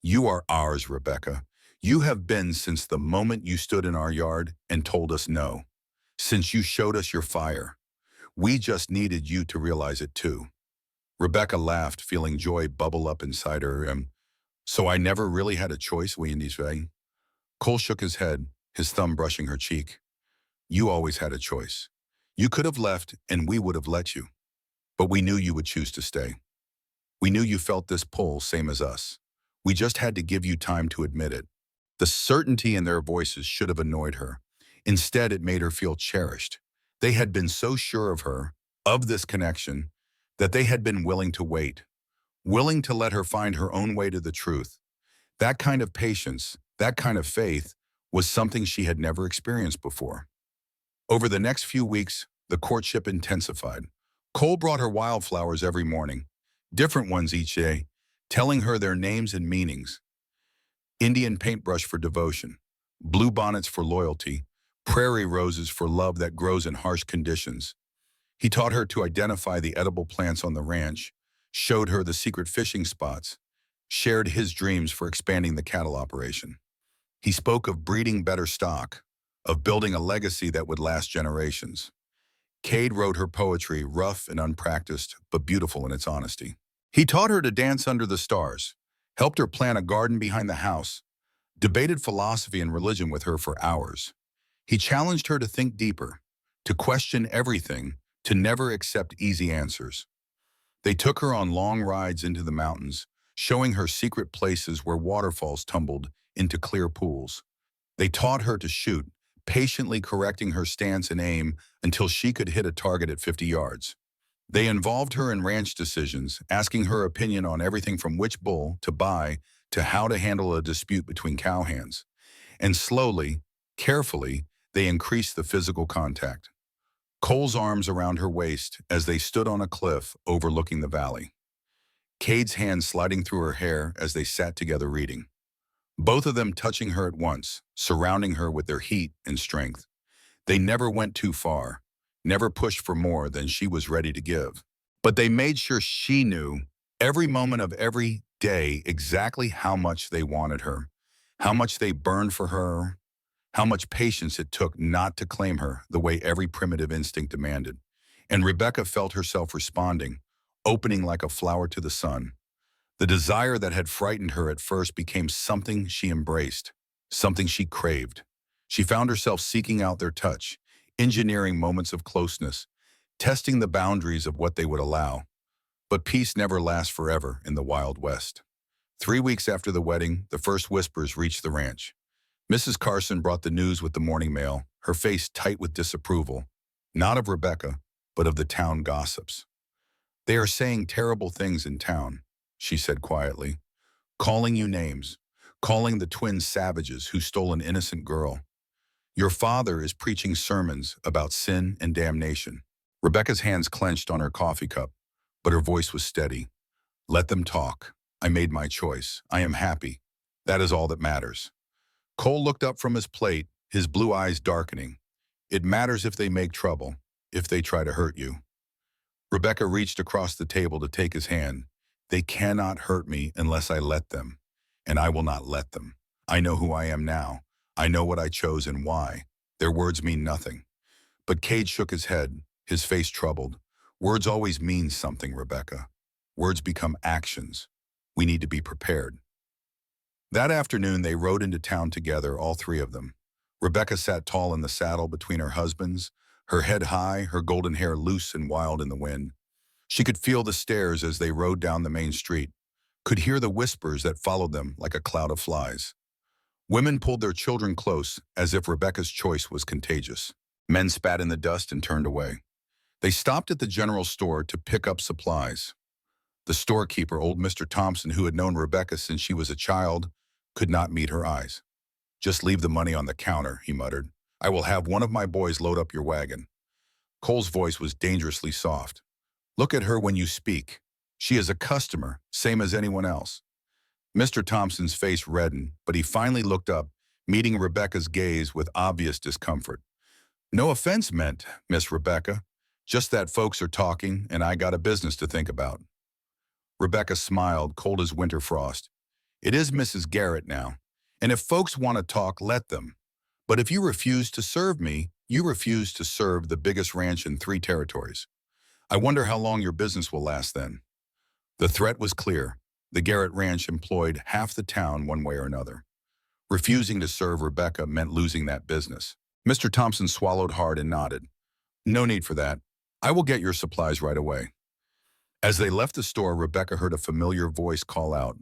You are ours, Rebecca. You have been since the moment you stood in our yard and told us no, since you showed us your fire. We just needed you to realize it too. Rebecca laughed, feeling joy bubble up inside her. So I never really had a choice, Wendy saying. Cole shook his head, his thumb brushing her cheek. You always had a choice. You could have left and we would have let you. But we knew you would choose to stay. We knew you felt this pull, same as us. We just had to give you time to admit it. The certainty in their voices should have annoyed her. Instead, it made her feel cherished. They had been so sure of her, of this connection, that they had been willing to wait, willing to let her find her own way to the truth. That kind of patience, that kind of faith, was something she had never experienced before. Over the next few weeks, the courtship intensified. Cole brought her wildflowers every morning, different ones each day, telling her their names and meanings. Indian paintbrush for devotion, bluebonnets for loyalty, prairie roses for love that grows in harsh conditions. He taught her to identify the edible plants on the ranch, showed her the secret fishing spots, shared his dreams for expanding the cattle operation. He spoke of breeding better stock, of building a legacy that would last generations. Cade wrote her poetry, rough and unpracticed, but beautiful in its honesty. He taught her to dance under the stars, helped her plant a garden behind the house, debated philosophy and religion with her for hours. He challenged her to think deeper, to question everything, to never accept easy answers. They took her on long rides into the mountains, showing her secret places where waterfalls tumbled into clear pools. They taught her to shoot, patiently correcting her stance and aim until she could hit a target at 50 yards. They involved her in ranch decisions, asking her opinion on everything from which bull to buy to how to handle a dispute between cowhands. And slowly, carefully, they increased the physical contact. Cole's arms around her waist as they stood on a cliff overlooking the valley. Cade's hands sliding through her hair as they sat together reading. Both of them touching her at once, surrounding her with their heat and strength. They never went too far, never pushed for more than she was ready to give. But they made sure she knew, every moment of every day, exactly how much they wanted her, how much they burned for her, how much patience it took not to claim her the way every primitive instinct demanded. And Rebecca felt herself responding, opening like a flower to the sun. The desire that had frightened her at first became something she embraced, something she craved. She found herself seeking out their touch, engineering moments of closeness, testing the boundaries of what they would allow. But peace never lasts forever in the Wild West. 3 weeks after the wedding, the first whispers reached the ranch. Mrs. Carson brought the news with the morning mail, her face tight with disapproval, not of Rebecca, but of the town gossips. They are saying terrible things in town, she said quietly, calling you names, calling the twins savages who stole an innocent girl. Your father is preaching sermons about sin and damnation. Rebecca's hands clenched on her coffee cup, but her voice was steady. Let them talk. I made my choice. I am happy. That is all that matters. Cole looked up from his plate, his blue eyes darkening. It matters if they make trouble, if they try to hurt you. Rebecca reached across the table to take his hand. They cannot hurt me unless I let them, and I will not let them. I know who I am now. I know what I chose and why. Their words mean nothing. But Cade shook his head, his face troubled. Words always mean something, Rebecca. Words become actions. We need to be prepared. That afternoon, they rode into town together, all three of them. Rebecca sat tall in the saddle between her husbands, her head high, her golden hair loose and wild in the wind. She could feel the stares as they rode down the main street, could hear the whispers that followed them like a cloud of flies. Women pulled their children close as if Rebecca's choice was contagious. Men spat in the dust and turned away. They stopped at the general store to pick up supplies. The storekeeper, old Mr. Thompson, who had known Rebecca since she was a child, could not meet her eyes. "Just leave the money on the counter," he muttered. "I will have one of my boys load up your wagon." Cole's voice was dangerously soft. "Look at her when you speak. She is a customer, same as anyone else." Mr. Thompson's face reddened, but he finally looked up, meeting Rebecca's gaze with obvious discomfort. "No offense meant, Miss Rebecca. Just that folks are talking, and I got a business to think about." Rebecca smiled, cold as winter frost. "It is Mrs. Garrett now, and if folks want to talk, let them. But if you refuse to serve me, you refuse to serve the biggest ranch in 3 territories. I wonder how long your business will last then." The threat was clear. The Garrett Ranch employed half the town one way or another. Refusing to serve Rebecca meant losing that business. Mr. Thompson swallowed hard and nodded. "No need for that. I will get your supplies right away." As they left the store, Rebecca heard a familiar voice call out,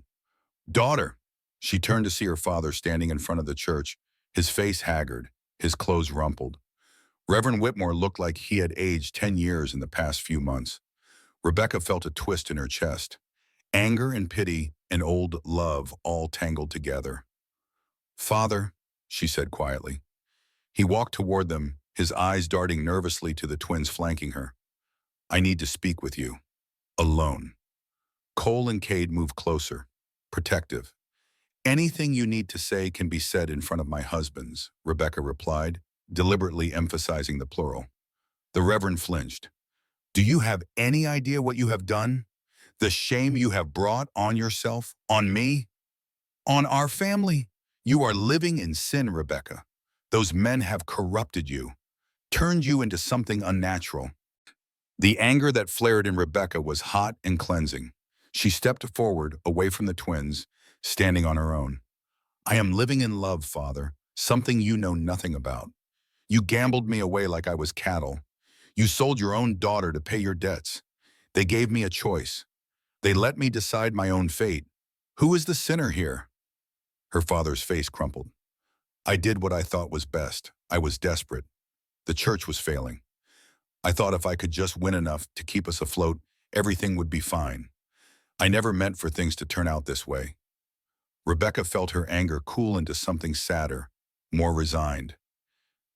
"Daughter!" She turned to see her father standing in front of the church, his face haggard, his clothes rumpled. Reverend Whitmore looked like he had aged 10 years in the past few months. Rebecca felt a twist in her chest. Anger and pity and old love all tangled together. "Father," she said quietly. He walked toward them, his eyes darting nervously to the twins flanking her. "I need to speak with you. Alone." Cole and Cade moved closer, protective. "Anything you need to say can be said in front of my husbands," Rebecca replied, deliberately emphasizing the plural. The Reverend flinched. "Do you have any idea what you have done? The shame you have brought on yourself, on me, on our family? You are living in sin, Rebecca. Those men have corrupted you, turned you into something unnatural." The anger that flared in Rebecca was hot and cleansing. She stepped forward, away from the twins, standing on her own. "I am living in love, Father, something you know nothing about. You gambled me away like I was cattle. You sold your own daughter to pay your debts. They gave me a choice. They let me decide my own fate. Who is the sinner here?" Her father's face crumpled. "I did what I thought was best. I was desperate. The church was failing. I thought if I could just win enough to keep us afloat, everything would be fine. I never meant for things to turn out this way." Rebecca felt her anger cool into something sadder, more resigned.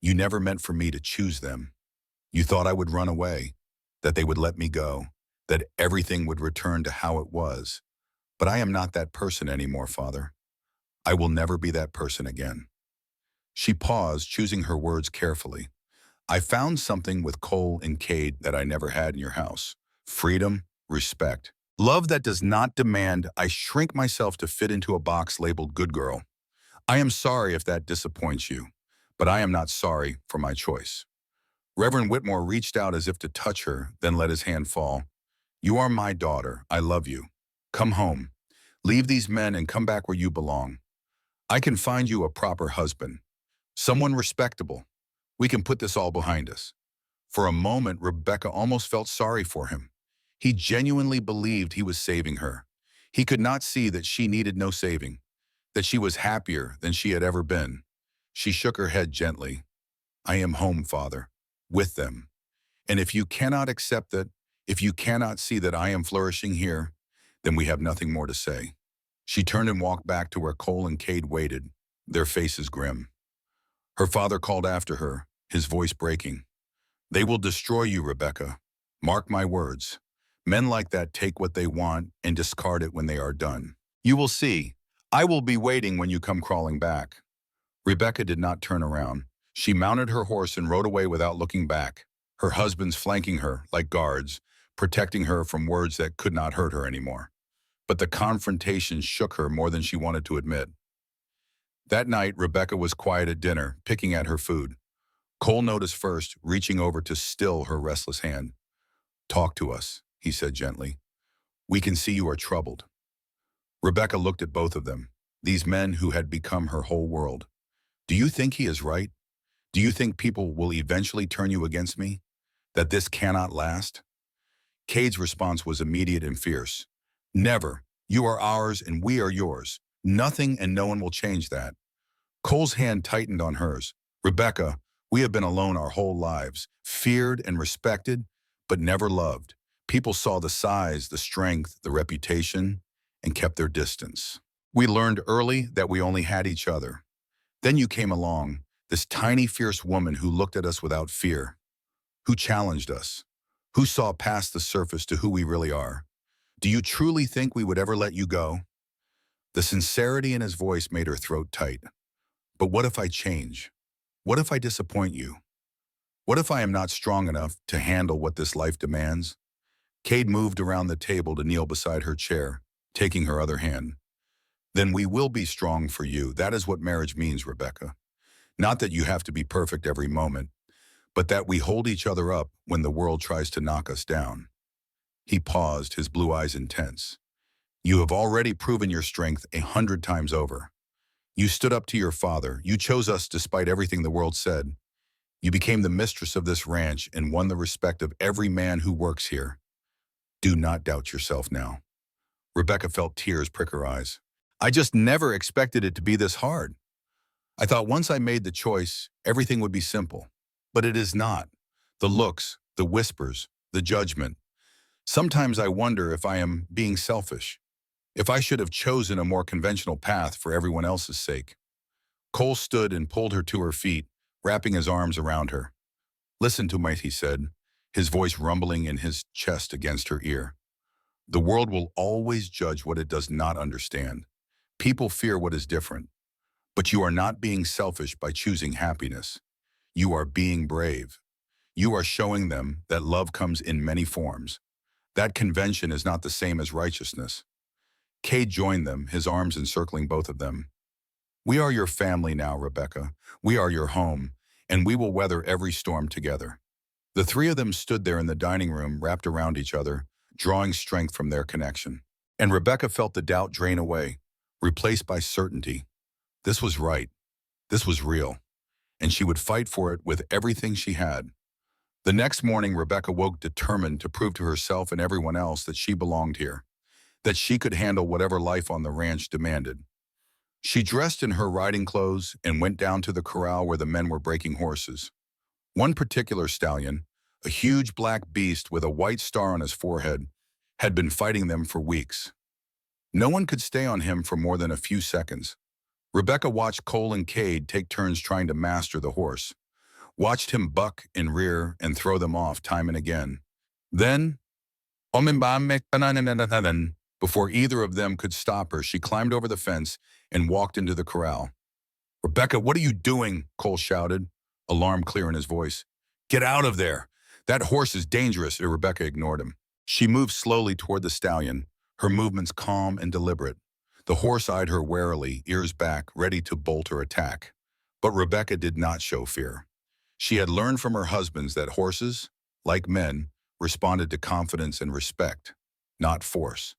"You never meant for me to choose them. You thought I would run away, that they would let me go, that everything would return to how it was. But I am not that person anymore, Father. I will never be that person again." She paused, choosing her words carefully. "I found something with Cole and Cade that I never had in your house. Freedom, respect. Love that does not demand I shrink myself to fit into a box labeled good girl. I am sorry if that disappoints you, but I am not sorry for my choice." Reverend Whitmore reached out as if to touch her, then let his hand fall. "You are my daughter. I love you. Come home. Leave these men and come back where you belong. I can find you a proper husband, someone respectable. We can put this all behind us." For a moment, Rebecca almost felt sorry for him. He genuinely believed he was saving her. He could not see that she needed no saving, that she was happier than she had ever been. She shook her head gently. "I am home, Father, with them. And if you cannot accept that, if you cannot see that I am flourishing here, then we have nothing more to say." She turned and walked back to where Cole and Cade waited, their faces grim. Her father called after her, his voice breaking. "They will destroy you, Rebecca. Mark my words. Men like that take what they want and discard it when they are done. You will see. I will be waiting when you come crawling back." Rebecca did not turn around. She mounted her horse and rode away without looking back, her husbands flanking her like guards, protecting her from words that could not hurt her anymore. But the confrontation shook her more than she wanted to admit. That night, Rebecca was quiet at dinner, picking at her food. Cole noticed first, reaching over to still her restless hand. "Talk to us," he said gently. "We can see you are troubled." Rebecca looked at both of them, these men who had become her whole world. "Do you think he is right? Do you think people will eventually turn you against me? That this cannot last?" Cade's response was immediate and fierce. "Never. You are ours and we are yours. Nothing and no one will change that." Cole's hand tightened on hers. Rebecca, we have been alone our whole lives, feared and respected, but never loved. People saw the size, the strength, the reputation, and kept their distance. We learned early that we only had each other. Then you came along, this tiny, fierce woman who looked at us without fear, who challenged us, who saw past the surface to who we really are. Do you truly think we would ever let you go? The sincerity in his voice made her throat tight. But what if I change? What if I disappoint you? What if I am not strong enough to handle what this life demands? Cade moved around the table to kneel beside her chair, taking her other hand. Then we will be strong for you. That is what marriage means, Rebecca. Not that you have to be perfect every moment, but that we hold each other up when the world tries to knock us down. He paused, his blue eyes intense. You have already proven your strength 100 times over. You stood up to your father. You chose us despite everything the world said. You became the mistress of this ranch and won the respect of every man who works here. Do not doubt yourself now. Rebecca felt tears prick her eyes. I just never expected it to be this hard. I thought once I made the choice, everything would be simple. But it is not. The looks, the whispers, the judgment. Sometimes I wonder if I am being selfish, if I should have chosen a more conventional path for everyone else's sake. Cole stood and pulled her to her feet, wrapping his arms around her. Listen to me, he said, his voice rumbling in his chest against her ear. The world will always judge what it does not understand. People fear what is different. But you are not being selfish by choosing happiness. You are being brave. You are showing them that love comes in many forms. That convention is not the same as righteousness. Cade joined them, his arms encircling both of them. We are your family now, Rebecca. We are your home, and we will weather every storm together. The three of them stood there in the dining room, wrapped around each other, drawing strength from their connection. And Rebecca felt the doubt drain away, replaced by certainty. This was right. This was real. And she would fight for it with everything she had. The next morning, Rebecca woke determined to prove to herself and everyone else that she belonged here, that she could handle whatever life on the ranch demanded. She dressed in her riding clothes and went down to the corral where the men were breaking horses. One particular stallion, a huge black beast with a white star on his forehead, had been fighting them for weeks. No one could stay on him for more than a few seconds. Rebecca watched Cole and Cade take turns trying to master the horse, watched him buck and rear and throw them off time and again. Then, before either of them could stop her, she climbed over the fence and walked into the corral. Rebecca, what are you doing? Cole shouted, alarm clear in his voice. Get out of there. That horse is dangerous, Rebecca ignored him. She moved slowly toward the stallion, her movements calm and deliberate. The horse eyed her warily, ears back, ready to bolt or attack. But Rebecca did not show fear. She had learned from her husbands that horses, like men, responded to confidence and respect, not force.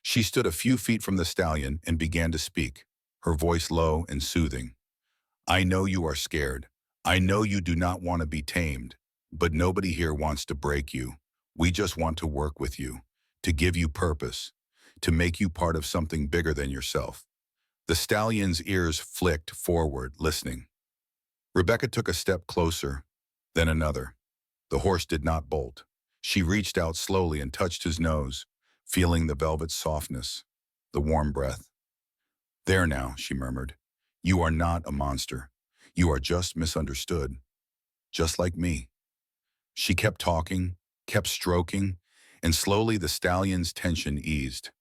She stood a few feet from the stallion and began to speak, her voice low and soothing. I know you are scared. I know you do not want to be tamed, but nobody here wants to break you. We just want to work with you, to give you purpose, to make you part of something bigger than yourself. The stallion's ears flicked forward, listening. Rebecca took a step closer, then another. The horse did not bolt. She reached out slowly and touched his nose, feeling the velvet softness, the warm breath. There now, she murmured. You are not a monster. You are just misunderstood. Just like me. She kept talking, kept stroking, and slowly the stallion's tension eased.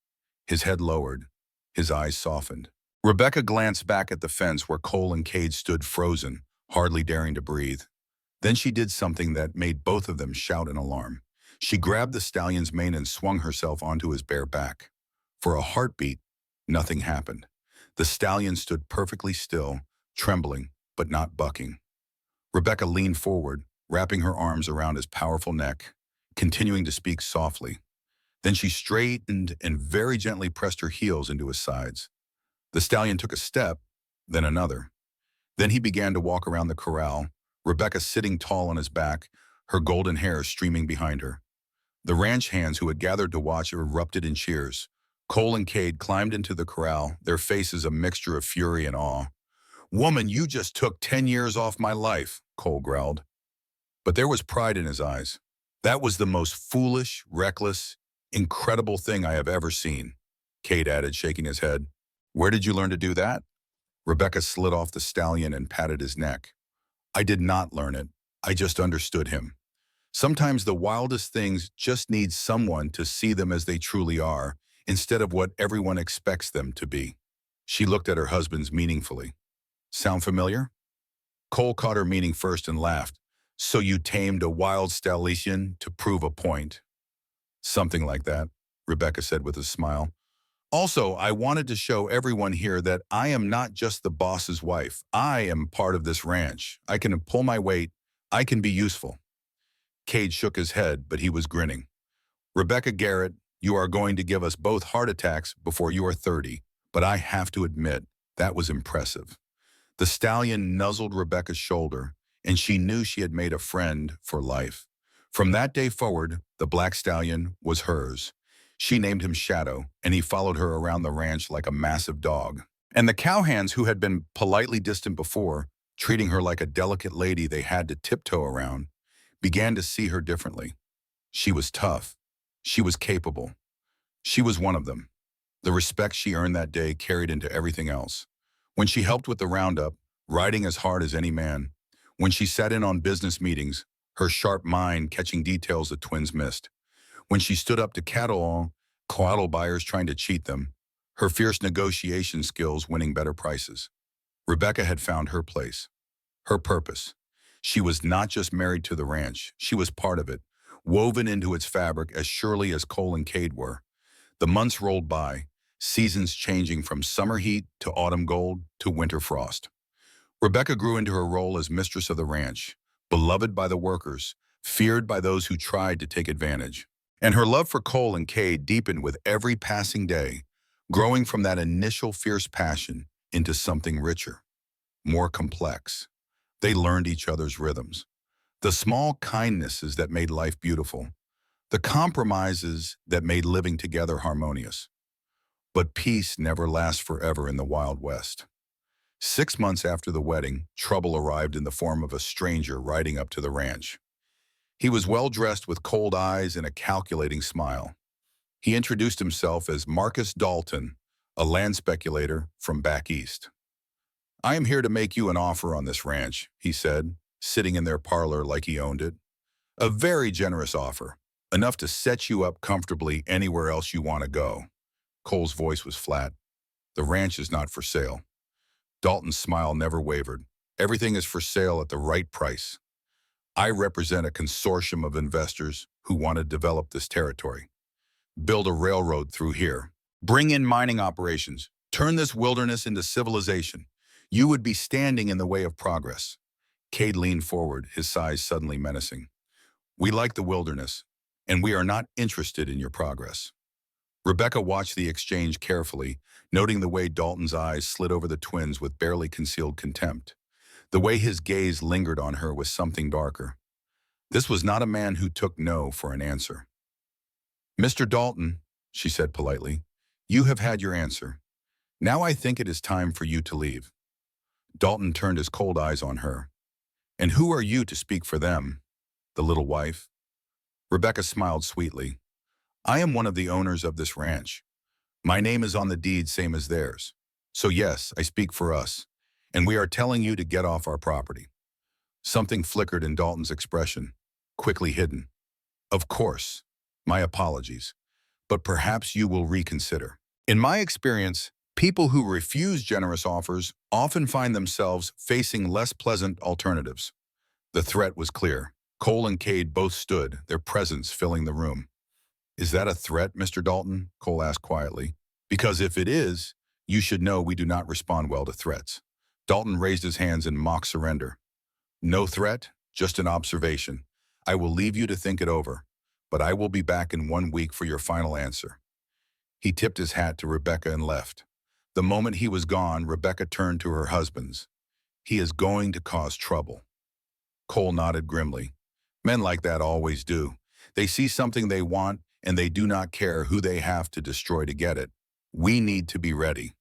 His head lowered, his eyes softened. Rebecca glanced back at the fence where Cole and Cade stood frozen, hardly daring to breathe. Then she did something that made both of them shout in alarm. She grabbed the stallion's mane and swung herself onto his bare back. For a heartbeat, nothing happened. The stallion stood perfectly still, trembling, but not bucking. Rebecca leaned forward, wrapping her arms around his powerful neck, continuing to speak softly. Then she straightened and very gently pressed her heels into his sides. The stallion took a step, then another. Then he began to walk around the corral, Rebecca sitting tall on his back, her golden hair streaming behind her. The ranch hands who had gathered to watch erupted in cheers. Cole and Cade climbed into the corral, their faces a mixture of fury and awe. "Woman, you just took 10 years off my life," Cole growled. But there was pride in his eyes. "That was the most foolish, reckless, incredible thing I have ever seen," Cade added, shaking his head. "Where did you learn to do that?" Rebecca slid off the stallion and patted his neck. "I did not learn it. I just understood him. Sometimes the wildest things just need someone to see them as they truly are, instead of what everyone expects them to be." She looked at her husband meaningfully. "Sound familiar?" Cole caught her meaning first and laughed. "So you tamed a wild stallion to prove a point." "Something like that," Rebecca said with a smile. "Also, I wanted to show everyone here that I am not just the boss's wife. I am part of this ranch. I can pull my weight. I can be useful." Cade shook his head, but he was grinning. "Rebecca Garrett, you are going to give us both heart attacks before you are 30, but I have to admit, that was impressive." The stallion nuzzled Rebecca's shoulder, and she knew she had made a friend for life. From that day forward, the black stallion was hers. She named him Shadow, and he followed her around the ranch like a massive dog. And the cowhands, who had been politely distant before, treating her like a delicate lady they had to tiptoe around, began to see her differently. She was tough. She was capable. She was one of them. The respect she earned that day carried into everything else. When she helped with the roundup, riding as hard as any man. When she sat in on business meetings, her sharp mind catching details the twins missed. When she stood up to cattle buyers trying to cheat them, her fierce negotiation skills winning better prices. Rebecca had found her place, her purpose. She was not just married to the ranch, she was part of it, woven into its fabric as surely as Cole and Cade were. The months rolled by, seasons changing from summer heat to autumn gold to winter frost. Rebecca grew into her role as mistress of the ranch, beloved by the workers, feared by those who tried to take advantage. And her love for Cole and Cade deepened with every passing day, growing from that initial fierce passion into something richer, more complex. They learned each other's rhythms, the small kindnesses that made life beautiful, the compromises that made living together harmonious. But peace never lasts forever in the Wild West. 6 months after the wedding, trouble arrived in the form of a stranger riding up to the ranch. He was well-dressed with cold eyes and a calculating smile. He introduced himself as Marcus Dalton, a land speculator from back east. "I am here to make you an offer on this ranch," he said, sitting in their parlor like he owned it. "A very generous offer, enough to set you up comfortably anywhere else you want to go." Cole's voice was flat. "The ranch is not for sale." Dalton's smile never wavered. "Everything is for sale at the right price. I represent a consortium of investors who want to develop this territory, build a railroad through here, bring in mining operations, turn this wilderness into civilization. You would be standing in the way of progress." Cade leaned forward, his size suddenly menacing. "We like the wilderness, and we are not interested in your progress." Rebecca watched the exchange carefully, noting the way Dalton's eyes slid over the twins with barely concealed contempt. The way his gaze lingered on her was something darker. This was not a man who took no for an answer. "Mr. Dalton," she said politely, "you have had your answer. Now I think it is time for you to leave." Dalton turned his cold eyes on her. "And who are you to speak for them, the little wife?" Rebecca smiled sweetly. "I am one of the owners of this ranch. My name is on the deed same as theirs. So yes, I speak for us, and we are telling you to get off our property." Something flickered in Dalton's expression, quickly hidden. "Of course. My apologies. But perhaps you will reconsider. In my experience, people who refuse generous offers often find themselves facing less pleasant alternatives." The threat was clear. Cole and Cade both stood, their presence filling the room. "Is that a threat, Mr. Dalton?" Cole asked quietly. "Because if it is, you should know we do not respond well to threats." Dalton raised his hands in mock surrender. "No threat, just an observation. I will leave you to think it over, but I will be back in 1 week for your final answer." He tipped his hat to Rebecca and left. The moment he was gone, Rebecca turned to her husbands. "He is going to cause trouble." Cole nodded grimly. "Men like that always do. They see something they want, and they do not care who they have to destroy to get it. We need to be ready."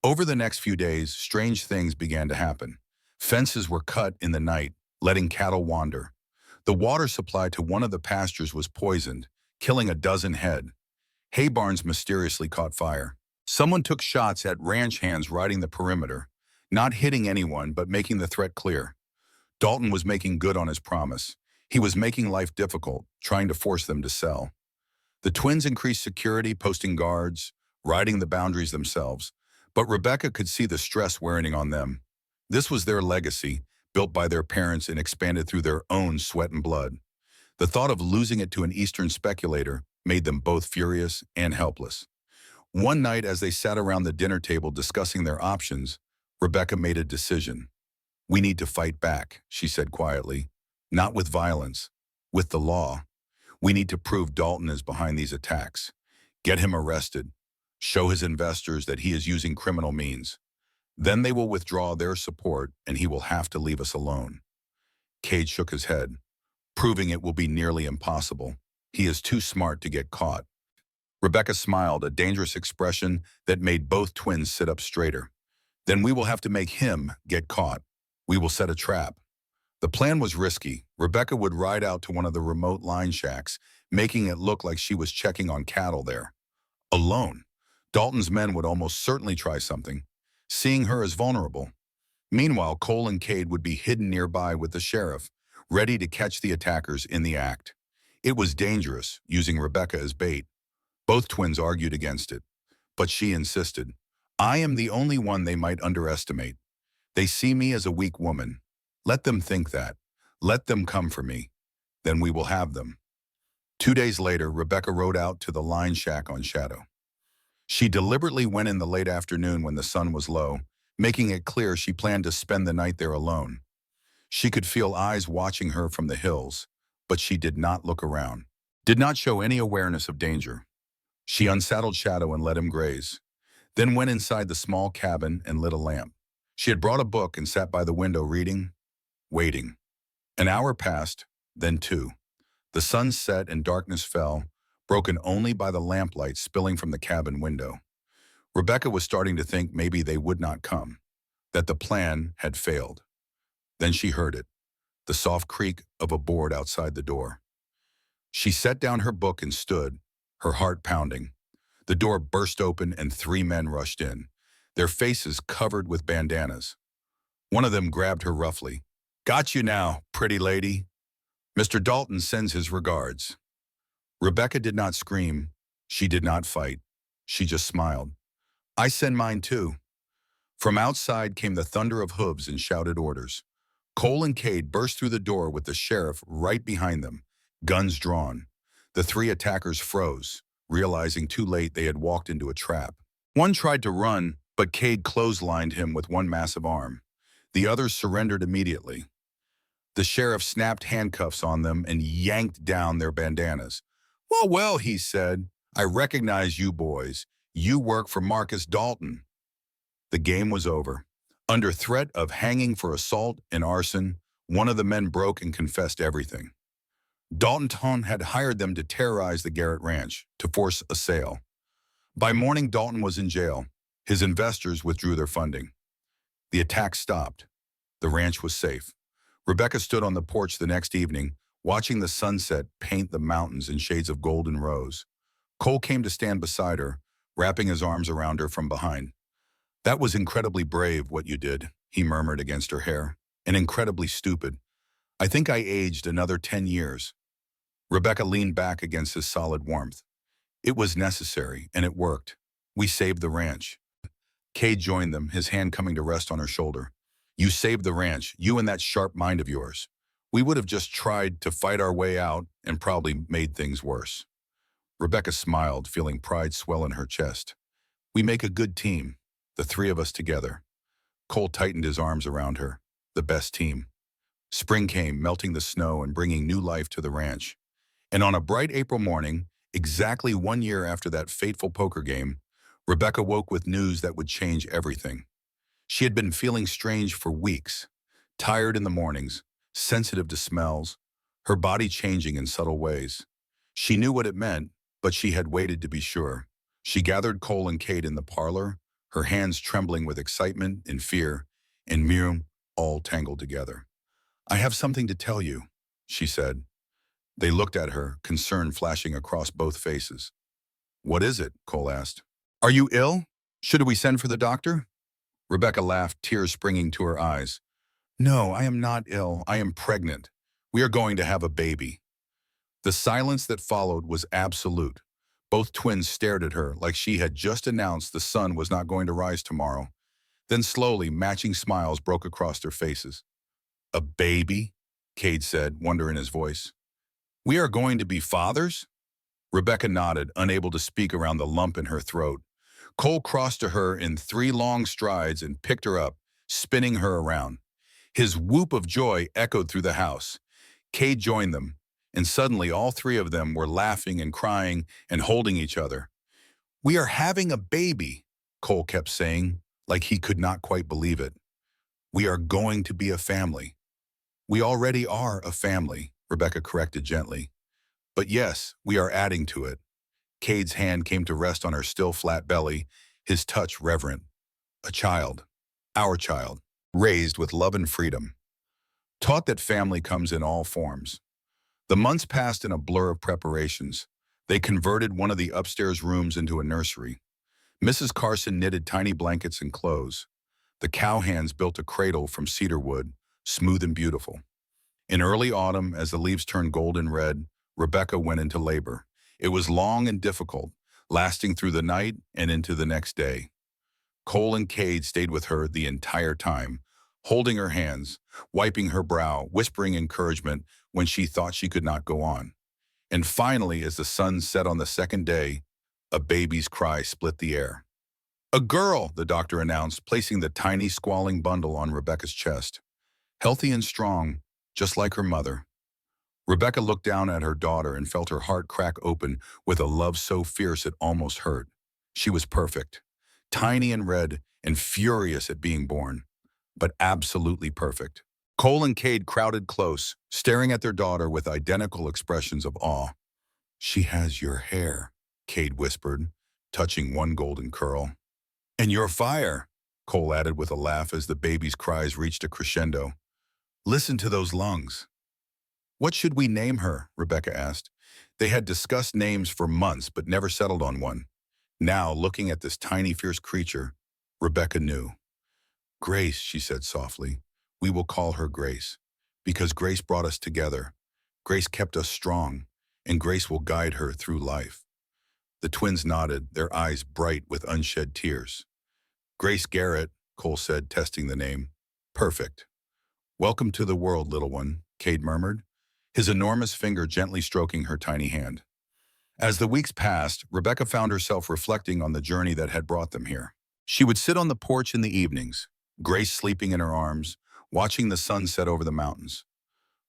Over the next few days, strange things began to happen. Fences were cut in the night, letting cattle wander. The water supply to one of the pastures was poisoned, killing a dozen head. Hay barns mysteriously caught fire. Someone took shots at ranch hands riding the perimeter, not hitting anyone but making the threat clear. Dalton was making good on his promise. He was making life difficult, trying to force them to sell. The twins increased security, posting guards, riding the boundaries themselves. But Rebecca could see the stress wearing on them. This was their legacy, built by their parents and expanded through their own sweat and blood. The thought of losing it to an Eastern speculator made them both furious and helpless. One night, as they sat around the dinner table discussing their options, Rebecca made a decision. "We need to fight back," she said quietly. "Not with violence, with the law. We need to prove Dalton is behind these attacks. Get him arrested. Show his investors that he is using criminal means. Then they will withdraw their support and he will have to leave us alone." Cade shook his head. "Proving it will be nearly impossible. He is too smart to get caught." Rebecca smiled, a dangerous expression that made both twins sit up straighter. "Then we will have to make him get caught. We will set a trap." The plan was risky. Rebecca would ride out to one of the remote line shacks, making it look like she was checking on cattle there. Alone. Dalton's men would almost certainly try something, seeing her as vulnerable. Meanwhile, Cole and Cade would be hidden nearby with the sheriff, ready to catch the attackers in the act. It was dangerous, using Rebecca as bait. Both twins argued against it, but she insisted. "I am the only one they might underestimate. They see me as a weak woman. Let them think that. Let them come for me. Then we will have them." 2 days later, Rebecca rode out to the line shack on Shadow. She deliberately went in the late afternoon when the sun was low, making it clear she planned to spend the night there alone. She could feel eyes watching her from the hills, but she did not look around, did not show any awareness of danger. She unsaddled Shadow and let him graze, then went inside the small cabin and lit a lamp. She had brought a book and sat by the window reading, waiting. An hour passed, then two. The sun set and darkness fell, broken only by the lamplight spilling from the cabin window. Rebecca was starting to think maybe they would not come, that the plan had failed. Then she heard it, the soft creak of a board outside the door. She set down her book and stood, her heart pounding. The door burst open and 3 men rushed in, their faces covered with bandanas. One of them grabbed her roughly. "Got you now, pretty lady. Mr. Dalton sends his regards." Rebecca did not scream. She did not fight. She just smiled. "I send mine too." From outside came the thunder of hooves and shouted orders. Cole and Cade burst through the door with the sheriff right behind them, guns drawn. The 3 attackers froze, realizing too late they had walked into a trap. One tried to run, but Cade clotheslined him with one massive arm. The others surrendered immediately. The sheriff snapped handcuffs on them and yanked down their bandanas. "Well, well," he said, "I recognize you boys. You work for Marcus Dalton." The game was over. Under threat of hanging for assault and arson, one of the men broke and confessed everything. Dalton had hired them to terrorize the Garrett Ranch, to force a sale. By morning, Dalton was in jail. His investors withdrew their funding. The attack stopped. The ranch was safe. Rebecca stood on the porch the next evening, watching the sunset paint the mountains in shades of gold and rose. Cole came to stand beside her, wrapping his arms around her from behind. "That was incredibly brave, what you did," he murmured against her hair, "and incredibly stupid. I think I aged another 10 years. Rebecca leaned back against his solid warmth. "It was necessary, and it worked. We saved the ranch." Cade joined them, his hand coming to rest on her shoulder. "You saved the ranch, you and that sharp mind of yours. We would have just tried to fight our way out and probably made things worse." Rebecca smiled, feeling pride swell in her chest. "We make a good team, the 3 of us together." Cole tightened his arms around her. "The best team." Spring came, melting the snow and bringing new life to the ranch. And on a bright April morning, exactly 1 year after that fateful poker game, Rebecca woke with news that would change everything. She had been feeling strange for weeks, tired in the mornings, sensitive to smells, her body changing in subtle ways. She knew what it meant, but she had waited to be sure. She gathered Cole and Cade in the parlor, her hands trembling with excitement and fear, and Miriam all tangled together. "I have something to tell you," she said. They looked at her, concern flashing across both faces. "What is it?" Cole asked. "Are you ill? Should we send for the doctor?" Rebecca laughed, tears springing to her eyes. "No, I am not ill. I am pregnant. We are going to have a baby." The silence that followed was absolute. Both twins stared at her like she had just announced the sun was not going to rise tomorrow. Then slowly, matching smiles broke across their faces. "A baby?" Cade said, wonder in his voice. "We are going to be fathers?" Rebecca nodded, unable to speak around the lump in her throat. Cole crossed to her in 3 long strides and picked her up, spinning her around. His whoop of joy echoed through the house. Cade joined them, and suddenly all 3 of them were laughing and crying and holding each other. "We are having a baby," Cole kept saying, like he could not quite believe it. "We are going to be a family." "We already are a family," Rebecca corrected gently. "But yes, we are adding to it." Cade's hand came to rest on her still flat belly, his touch reverent. "A child. Our child. Raised with love and freedom. Taught that family comes in all forms." The months passed in a blur of preparations. They converted one of the upstairs rooms into a nursery. Mrs. Carson knitted tiny blankets and clothes. The cowhands built a cradle from cedar wood, smooth and beautiful. In early autumn, as the leaves turned golden red, Rebecca went into labor. It was long and difficult, lasting through the night and into the next day. Cole and Cade stayed with her the entire time, holding her hands, wiping her brow, whispering encouragement when she thought she could not go on. And finally, as the sun set on the second day, a baby's cry split the air. "A girl," the doctor announced, placing the tiny squalling bundle on Rebecca's chest. Healthy and strong, just like her mother. Rebecca looked down at her daughter and felt her heart crack open with a love so fierce it almost hurt. She was perfect, tiny and red and furious at being born, but absolutely perfect. Cole and Cade crowded close, staring at their daughter with identical expressions of awe. "She has your hair," Cade whispered, touching one golden curl. "And your fire," Cole added with a laugh as the baby's cries reached a crescendo. "Listen to those lungs." "What should we name her?" Rebecca asked. They had discussed names for months but never settled on one. Now, looking at this tiny, fierce creature, Rebecca knew. "Grace," she said softly. "We will call her Grace, because Grace brought us together. Grace kept us strong, and Grace will guide her through life." The twins nodded, their eyes bright with unshed tears. "Grace Garrett," Cole said, testing the name. "Perfect." "Welcome to the world, little one," Cade murmured, his enormous finger gently stroking her tiny hand. As the weeks passed, Rebecca found herself reflecting on the journey that had brought them here. She would sit on the porch in the evenings, Grace sleeping in her arms, watching the sun set over the mountains.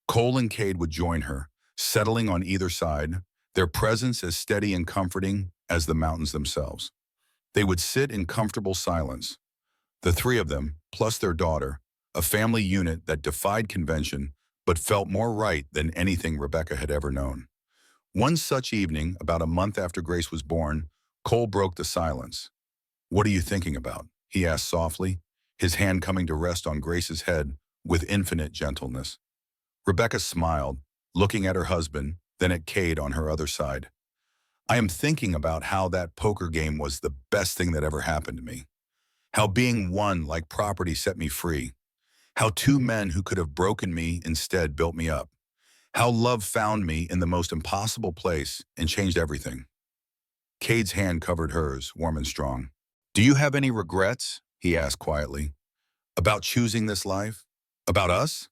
Cole and Cade would join her, settling on either side, their presence as steady and comforting as the mountains themselves. They would sit in comfortable silence, the 3 of them, plus their daughter, a family unit that defied convention but felt more right than anything Rebecca had ever known. One such evening, about a month after Grace was born, Cole broke the silence. "What are you thinking about?" he asked softly, his hand coming to rest on Grace's head with infinite gentleness. Rebecca smiled, looking at her husband, then at Cade on her other side. "I am thinking about how that poker game was the best thing that ever happened to me. How being won like property set me free. How 2 men who could have broken me instead built me up. How love found me in the most impossible place and changed everything." Cade's hand covered hers, warm and strong. "Do you have any regrets?" he asked quietly. "About choosing this life? About us?"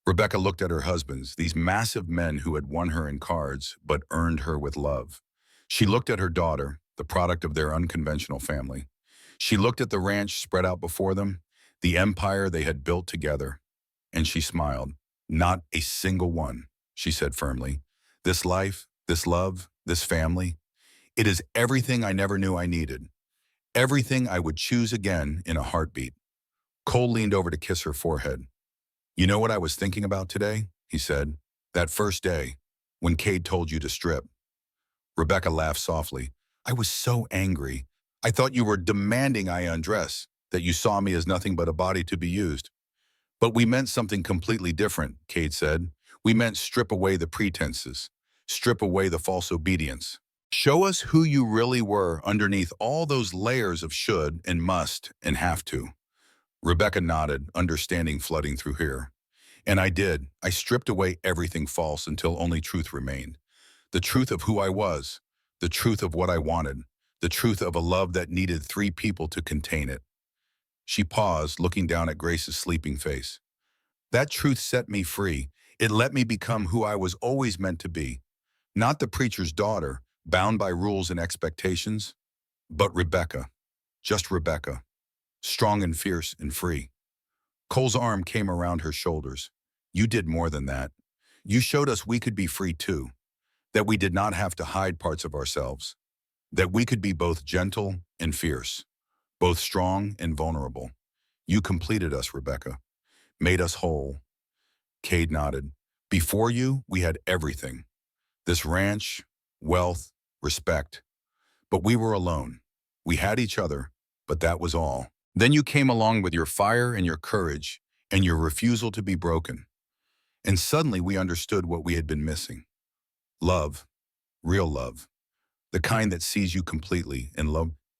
Rebecca looked at her husbands, these massive men who had won her in cards but earned her with love. She looked at her daughter, the product of their unconventional family. She looked at the ranch spread out before them, the empire they had built together, and she smiled. "Not a single one," she said firmly. "This life, this love, this family, it is everything I never knew I needed. Everything I would choose again in a heartbeat." Cole leaned over to kiss her forehead. "You know what I was thinking about today?" he said. "That first day, when Cade told you to strip." Rebecca laughed softly. "I was so angry. I thought you were demanding I undress, that you saw me as nothing but a body to be used. But we meant something completely different, Cade said. We meant strip away the pretenses, strip away the false obedience. Show us who you really were underneath all those layers of should and must and have to. Rebecca nodded, understanding flooding through here. And I did. I stripped away everything false until only truth remained. The truth of who I was, the truth of what I wanted, the truth of a love that needed three people to contain it. She paused, looking down at Grace's sleeping face. That truth set me free. It let me become who I was always meant to be. Not the preacher's daughter, bound by rules and expectations, but Rebecca. Just Rebecca. Strong and fierce and free. Cole's arm came around her shoulders. You did more than that. You showed us we could be free too. That we did not have to hide parts of ourselves. That we could be both gentle and fierce. Both strong and vulnerable. You completed us, Rebecca. Made us whole. Cade nodded. Before you, we had everything. This ranch, wealth, respect. But we were alone. We had each other, but that was all. Then you came along with your fire and your courage and your refusal to be broken. And suddenly we understood what we had been missing. Love. Real love. The kind that sees you completely and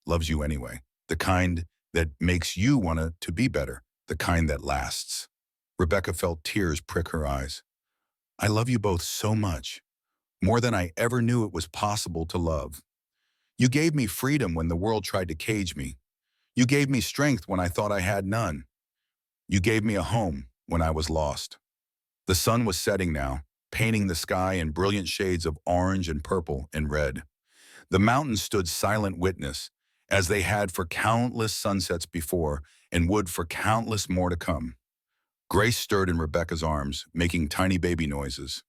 loves you anyway. The kind that makes you want to be better. The kind that lasts. Rebecca felt tears prick her eyes. I love you both so much. More than I ever knew it was possible to love. You gave me freedom when the world tried to cage me. You gave me strength when I thought I had none. You gave me a home when I was lost. The sun was setting now, painting the sky in brilliant shades of orange and purple and red. The mountains stood silent witness, as they had for countless sunsets before and would for countless more to come. Grace stirred in Rebecca's arms, making tiny baby noises.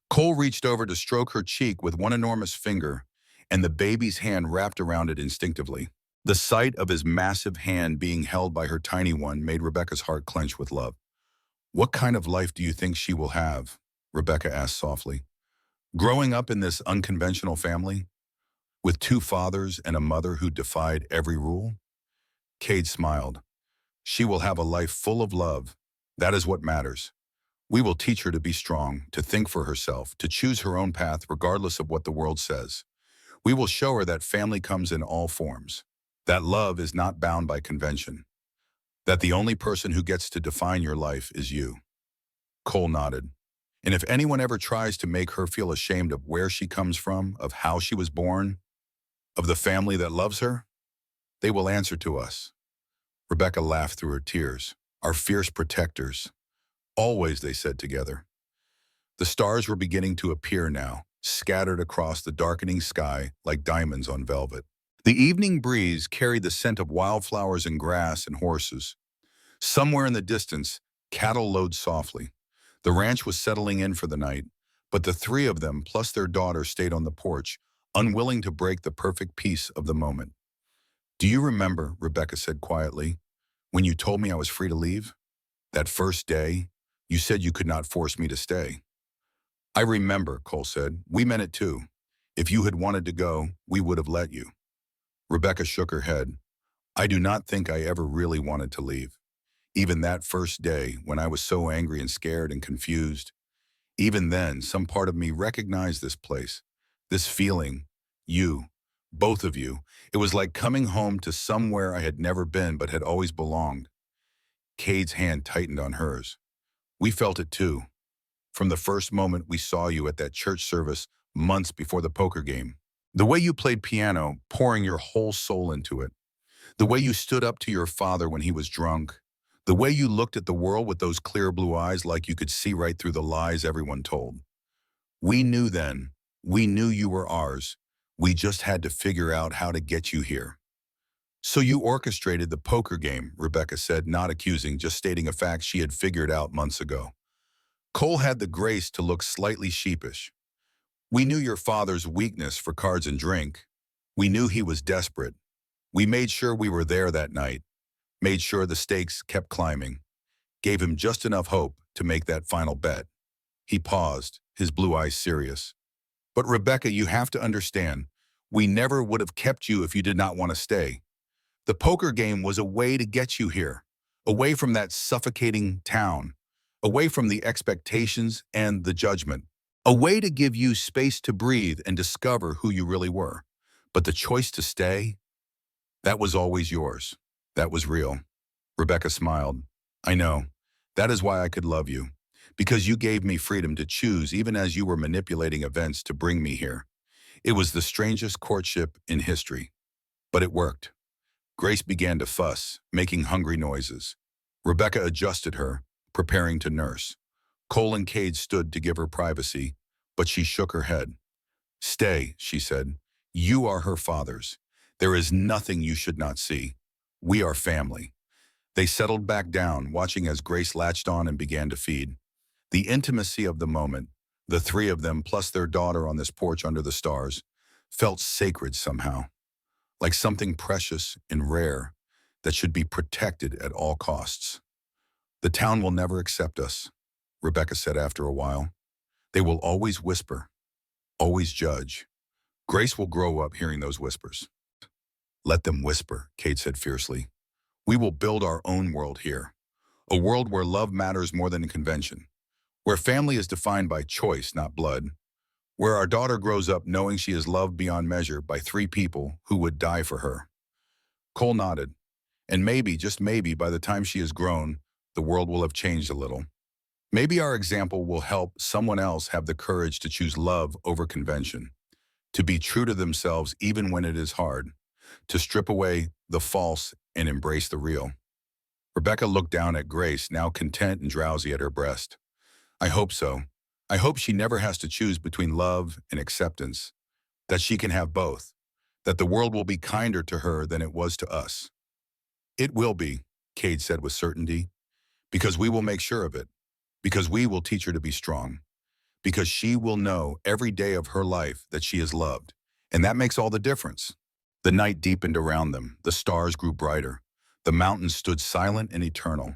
Cole reached over to stroke her cheek with one enormous finger, and the baby's hand wrapped around it instinctively. The sight of his massive hand being held by her tiny one made Rebecca's heart clench with love. What kind of life do you think she will have? Rebecca asked softly. Growing up in this unconventional family, with two fathers and a mother who defied every rule? Cade smiled. She will have a life full of love. That is what matters. We will teach her to be strong, to think for herself, to choose her own path regardless of what the world says. We will show her that family comes in all forms. That love is not bound by convention. That the only person who gets to define your life is you. Cole nodded. And if anyone ever tries to make her feel ashamed of where she comes from, of how she was born, of the family that loves her, they will answer to us. Rebecca laughed through her tears. Our fierce protectors. Always, they said together. The stars were beginning to appear now, scattered across the darkening sky like diamonds on velvet. The evening breeze carried the scent of wildflowers and grass and horses. Somewhere in the distance, cattle lowed softly. The ranch was settling in for the night, but the three of them plus their daughter stayed on the porch, unwilling to break the perfect peace of the moment. Do you remember, Rebecca said quietly, when you told me I was free to leave? That first day, you said you could not force me to stay. I remember, Cole said. We meant it too. If you had wanted to go, we would have let you. Rebecca shook her head. I do not think I ever really wanted to leave. Even that first day, when I was so angry and scared and confused, even then, some part of me recognized this place, this feeling, you, both of you. It was like coming home to somewhere I had never been but had always belonged. Cade's hand tightened on hers. We felt it too. From the first moment we saw you at that church service months before the poker game. The way you played piano, pouring your whole soul into it. The way you stood up to your father when he was drunk. The way you looked at the world with those clear blue eyes like you could see right through the lies everyone told. We knew then. We knew you were ours. We just had to figure out how to get you here. So you orchestrated the poker game, Rebecca said, not accusing, just stating a fact she had figured out months ago. Cole had the grace to look slightly sheepish. We knew your father's weakness for cards and drink. We knew he was desperate. We made sure we were there that night, made sure the stakes kept climbing, gave him just enough hope to make that final bet. He paused, his blue eyes serious. But Rebecca, you have to understand, We never would have kept you if you did not want to stay. The poker game was a way to get you here, away from that suffocating town, away from the expectations and the judgment, a way to give you space to breathe and discover who you really were. But the choice to stay, that was always yours. That was real. Rebecca smiled. I know. That is why I could love you. Because you gave me freedom to choose even as you were manipulating events to bring me here. It was the strangest courtship in history. But it worked. Grace began to fuss, making hungry noises. Rebecca adjusted her, preparing to nurse. Cole and Cade stood to give her privacy, but she shook her head. Stay, she said. You are her fathers. There is nothing you should not see. We are family. They settled back down, watching as Grace latched on and began to feed. The intimacy of the moment, the three of them plus their daughter on this porch under the stars, felt sacred somehow, like something precious and rare that should be protected at all costs. The town will never accept us, Rebecca said after a while. They will always whisper, always judge. Grace will grow up hearing those whispers. Let them whisper, Kate said fiercely. We will build our own world here, a world where love matters more than convention, where family is defined by choice, not blood, where our daughter grows up knowing she is loved beyond measure by three people who would die for her. Cole nodded, and maybe, just maybe, by the time she is grown, the world will have changed a little. Maybe our example will help someone else have the courage to choose love over convention, to be true to themselves even when it is hard, to strip away the false and embrace the real. Rebecca looked down at Grace, now content and drowsy at her breast. I hope so. I hope she never has to choose between love and acceptance, that she can have both, that the world will be kinder to her than it was to us. It will be, Cade said with certainty, because we will make sure of it, because we will teach her to be strong, because she will know every day of her life that she is loved, and that makes all the difference. The night deepened around them, the stars grew brighter, the mountains stood silent and eternal.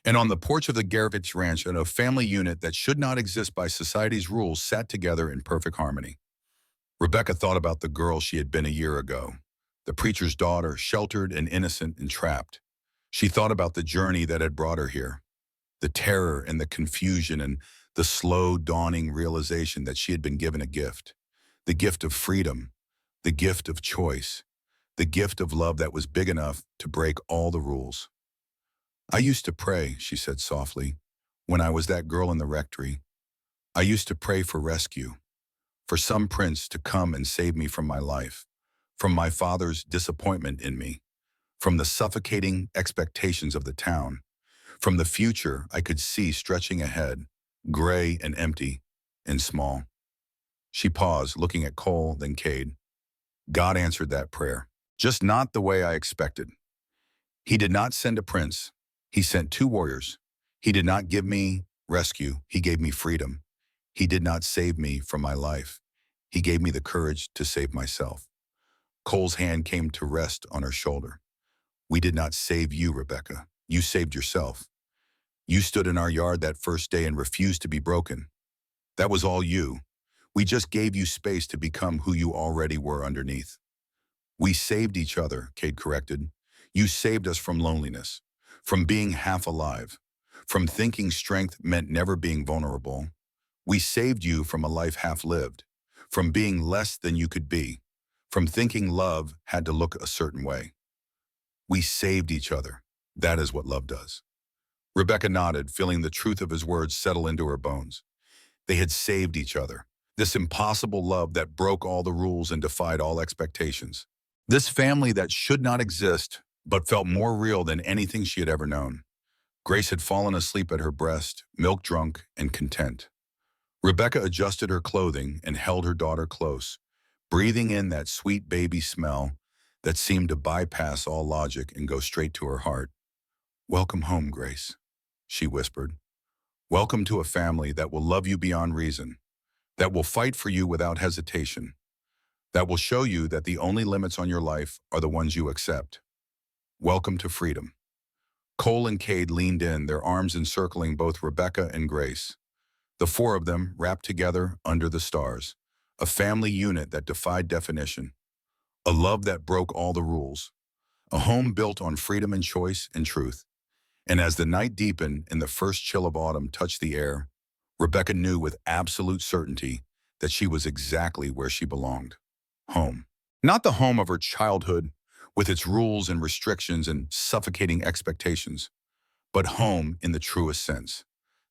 And on the porch of the Garavitch Ranch, a family unit that should not exist by society's rules sat together in perfect harmony. Rebecca thought about the girl she had been a year ago, the preacher's daughter, sheltered and innocent and trapped. She thought about the journey that had brought her here, the terror and the confusion and the slow dawning realization that she had been given a gift, the gift of freedom, the gift of choice, the gift of love that was big enough to break all the rules. I used to pray, she said softly, when I was that girl in the rectory. I used to pray for rescue, for some prince to come and save me from my life, from my father's disappointment in me, from the suffocating expectations of the town, from the future I could see stretching ahead, gray and empty and small. She paused, looking at Cole, then Cade. God answered that prayer, just not the way I expected. He did not send a prince. He sent two warriors. He did not give me rescue. He gave me freedom. He did not save me from my life. He gave me the courage to save myself. Cole's hand came to rest on her shoulder. We did not save you, Rebecca. You saved yourself. You stood in our yard that first day and refused to be broken. That was all you. We just gave you space to become who you already were underneath. We saved each other, Cade corrected. You saved us from loneliness, from being half alive, from thinking strength meant never being vulnerable. We saved you from a life half lived, from being less than you could be, from thinking love had to look a certain way. We saved each other. That is what love does. Rebecca nodded, feeling the truth of his words settle into her bones. They had saved each other. This impossible love that broke all the rules and defied all expectations. This family that should not exist, but felt more real than anything she had ever known. Grace had fallen asleep at her breast, milk-drunk and content. Rebecca adjusted her clothing and held her daughter close, breathing in that sweet baby smell that seemed to bypass all logic and go straight to her heart. Welcome home, Grace, she whispered. Welcome to a family that will love you beyond reason, that will fight for you without hesitation, that will show you that the only limits on your life are the ones you accept. Welcome to freedom. Cole and Cade leaned in, their arms encircling both Rebecca and Grace. The four of them wrapped together under the stars, a family unit that defied definition. a love that broke all the rules, a home built on freedom and choice and truth. And as the night deepened and the first chill of autumn touched the air, Rebecca knew with absolute certainty that she was exactly where she belonged. Home. Not the home of her childhood, with its rules and restrictions and suffocating expectations, but home in the truest sense.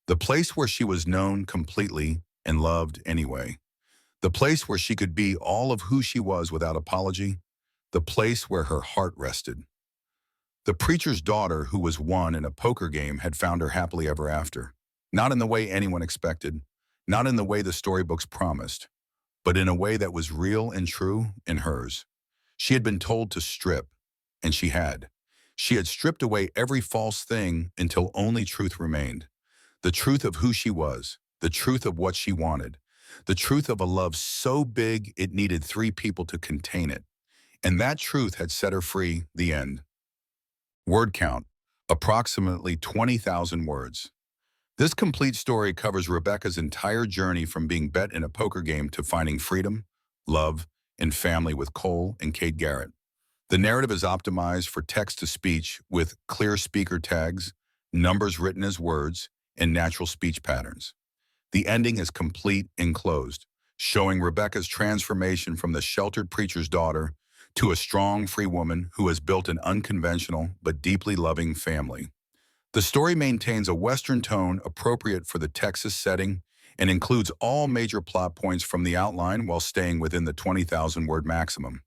The place where she was known completely and loved anyway. The place where she could be all of who she was without apology. The place where her heart rested. The preacher's daughter, who was won in a poker game, had found her happily ever after. Not in the way anyone expected, not in the way the storybooks promised, but in a way that was real and true in hers. She had been told to strip, and she had. She had stripped away every false thing until only truth remained. The truth of who she was, the truth of what she wanted, the truth of a love so big it needed three people to contain it. And that truth had set her free. The end. Word count, approximately 20,000 words. This complete story covers Rebecca's entire journey from being bet in a poker game to finding freedom, love, and family with Cole and Kate Garrett. The narrative is optimized for text-to-speech with clear speaker tags, numbers written as words, and natural speech patterns. The ending is complete and closed, showing Rebecca's transformation from the sheltered preacher's daughter to a strong, free woman who has built an unconventional but deeply loving family. The story maintains a Western tone appropriate for the Texas setting and includes all major plot points from the outline while staying within the 20,000-word maximum.